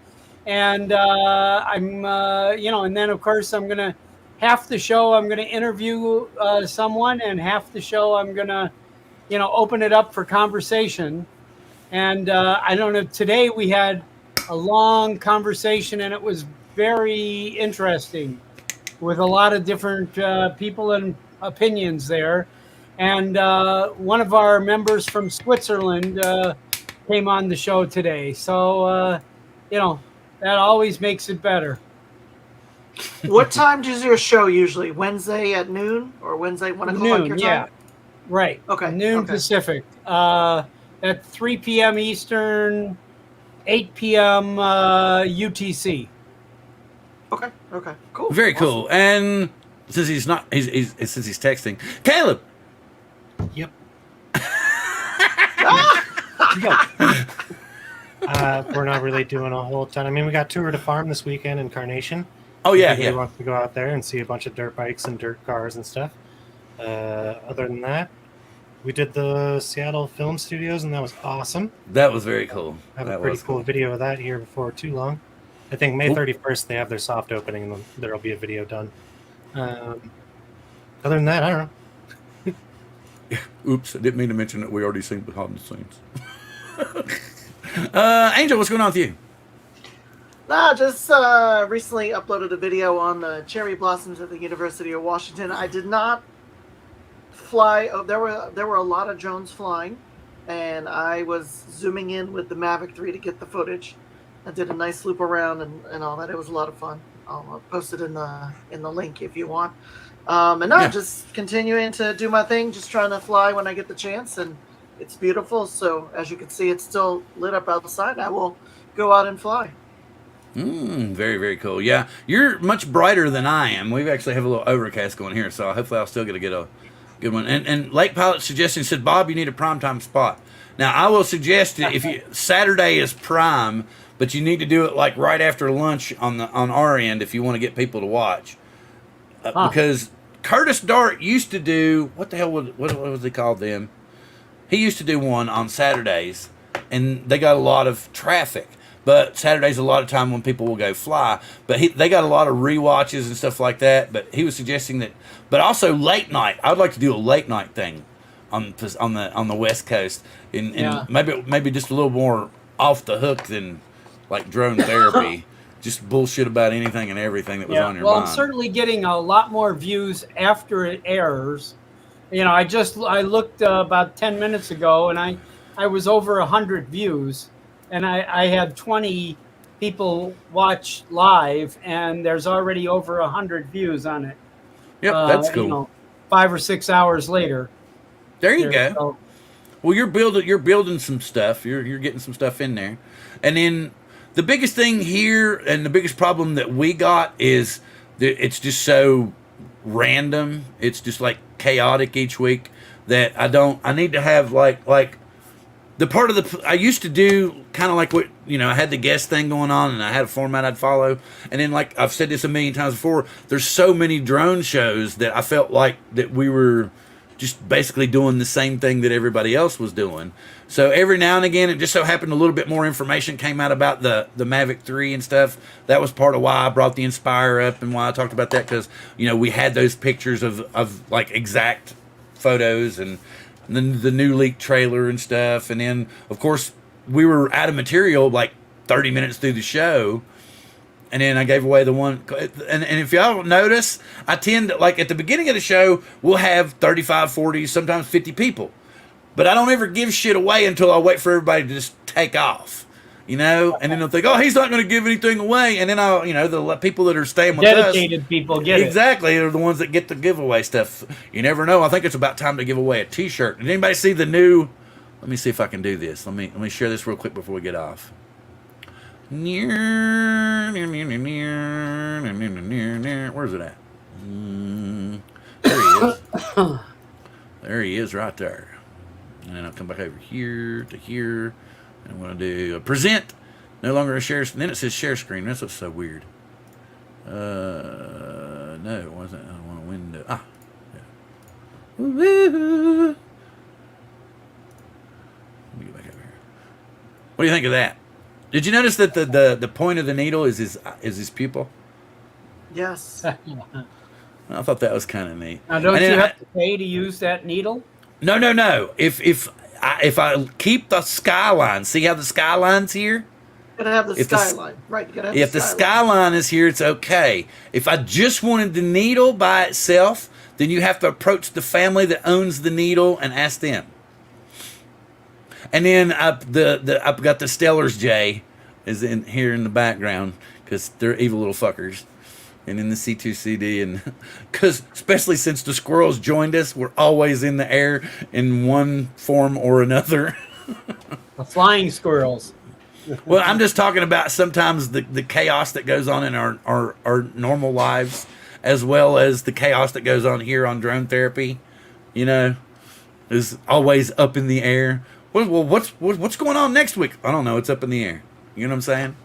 And I'm, and then of course I'm gonna half the show I'm going to interview someone, and half the show I'm going to, open it up for conversation. And I don't know. Today we had a long conversation, and it was very interesting with a lot of different people and opinions there. And one of our members from Switzerland came on the show today. So, that always makes it better. What time does your show usually? Wednesday at noon or Wednesday 1 o'clock your Noon, time? yeah. Right. Okay, Noon okay. Pacific. At 3 p.m. Eastern, 8 p.m. UTC. Okay. Cool. Very Awesome. cool. And since he's not, since he's texting, Caleb. Yep. Go. We're not really doing a whole ton. I mean, we got Tour de Farm this weekend in Carnation. Oh yeah, If yeah. we want to go out there and see a bunch of dirt bikes and dirt cars and stuff. Other than that, we did the Seattle Film Studios, and that was awesome. That was very cool. I have That a pretty was cool video of that here before too long. I think May 31st they have their soft opening, and then there'll be a video done. Other than that, I don't know. Oops, I didn't mean to mention that we already seen behind the scenes. Angel, what's going on with you? Nah, just recently uploaded a video on the cherry blossoms at the University of Washington. I did not fly. Oh, there were a lot of drones flying, and I was zooming in with the Mavic 3 to get the footage. I did a nice loop around and all that. It was a lot of fun. I'll post it in the link if you want. Just continuing to do my thing, just trying to fly when I get the chance, and it's beautiful. So as you can see, it's still lit up outside. I will go out and fly. Very, very cool. Yeah, you're much brighter than I am. We actually have a little overcast going here, so hopefully I'll still get a good one. And Lake Pilot suggestion said, Bob, you need a primetime spot. Now I will suggest that if you Saturday is prime, but you need to do it like right after lunch on our end if you want to get people to watch, because Curtis Dart used to do what was he called then? He used to do one on Saturdays, and they got a lot of traffic. But Saturday's a lot of time when people will go fly. But they got a lot of rewatches and stuff like that. But he was suggesting that, but also late night. I'd like to do a late night thing on the West Coast, and maybe just a little more off the hook than like drone therapy. Just bullshit about anything and everything that was on your mind. I'm certainly getting a lot more views after it airs. I looked about 10 minutes ago, and I was over 100 views, and I had 20 people watch live, and there's already over 100 views on it. Yep, that's cool. 5 or 6 hours later. There you go. So, well, you're building some stuff. You're getting some stuff in there, and then the biggest thing here and the biggest problem that we got is that it's just so random. It's just like chaotic each week that I need to have like the part of I used to do kind of like what, I had the guest thing going on and I had a format I'd follow. And then like I've said this a million times before, there's so many drone shows that I felt like that we were just basically doing the same thing that everybody else was doing. So every now and again, it just so happened a little bit more information came out about the Mavic 3 and stuff. That was part of why I brought the Inspire up and why I talked about that, because, we had those pictures of like exact photos and then the new leak trailer and stuff. And then, of course, we were out of material like 30 minutes through the show. And then I gave away the one, and if y'all notice, I tend to, like at the beginning of the show, we'll have 35, 40, sometimes 50 people. But I don't ever give shit away until I wait for everybody to just take off, And then they'll think, oh, he's not going to give anything away. And then the people that are staying with us. Dedicated people get it. Exactly. They're the ones that get the giveaway stuff. You never know. I think it's about time to give away a t-shirt. Did anybody see the new, let me see if I can do this. Let me share this real quick before we get off. Where's it at? There he is. There he is right there. And then I'll come back over here to here. And I'm going to do a present. No longer a share. Then it says share screen. That's what's so weird. No, it wasn't. I don't want a window. Ah. Yeah. Woo-hoo. Let me get back over here. What do you think of that? Did you notice that the point of the needle is his pupil? Yes. I thought that was kind of neat. Now, don't And you then have to pay to use that needle? No. If I keep the skyline, see how the skyline's here? You gotta have the If the s- skyline, right? You gotta have If the skyline is here, it's okay. If I just wanted the needle by itself, then you have to approach the family that owns the needle and ask them. And then I've got the Stellar's J is in here in the background because they're evil little fuckers. And in the C2CD, and because especially since the squirrels joined us, we're always in the air in one form or another. The flying squirrels. Well, I'm just talking about sometimes the chaos that goes on in our normal lives, as well as the chaos that goes on here on Drone Therapy, is always up in the air. Well, what's going on next week? I don't know. It's up in the air. You know what I'm saying?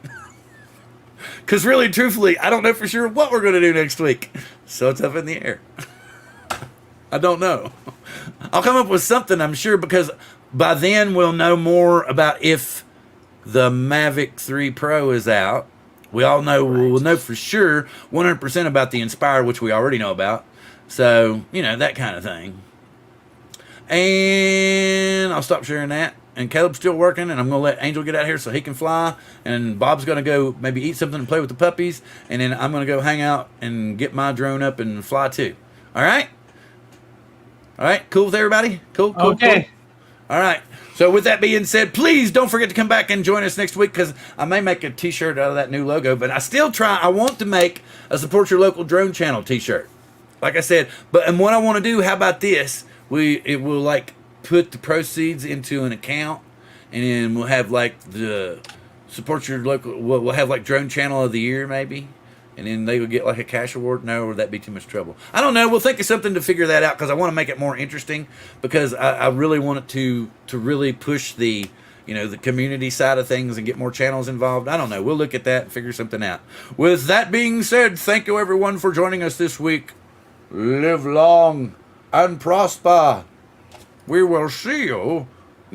Because really, truthfully, I don't know for sure what we're going to do next week. So it's up in the air. I don't know. I'll come up with something, I'm sure, because by then we'll know more about if the Mavic 3 Pro is out. We all know, we'll know for sure 100% about the Inspire, which we already know about. So, that kind of thing. And I'll stop sharing that. And Caleb's still working, and I'm going to let Angel get out here so he can fly. And Bob's going to go maybe eat something and play with the puppies. And then I'm going to go hang out and get my drone up and fly too. All right? All right? Cool with everybody? Cool? Okay. Cool. All right. So with that being said, please don't forget to come back and join us next week because I may make a t-shirt out of that new logo. But I want to make a Support Your Local Drone Channel t-shirt. Like I said. And what I want to do, how about this? It will put the proceeds into an account, and then we'll have the Support Your Local. We'll have Drone Channel of the Year maybe, and then they will get a cash award. No, or would that be too much trouble? I don't know. We'll think of something to figure that out because I want to make it more interesting because I really want it to really push the the community side of things and get more channels involved. I don't know. We'll look at that and figure something out. With that being said, thank you everyone for joining us this week. Live long and prosper. We will see you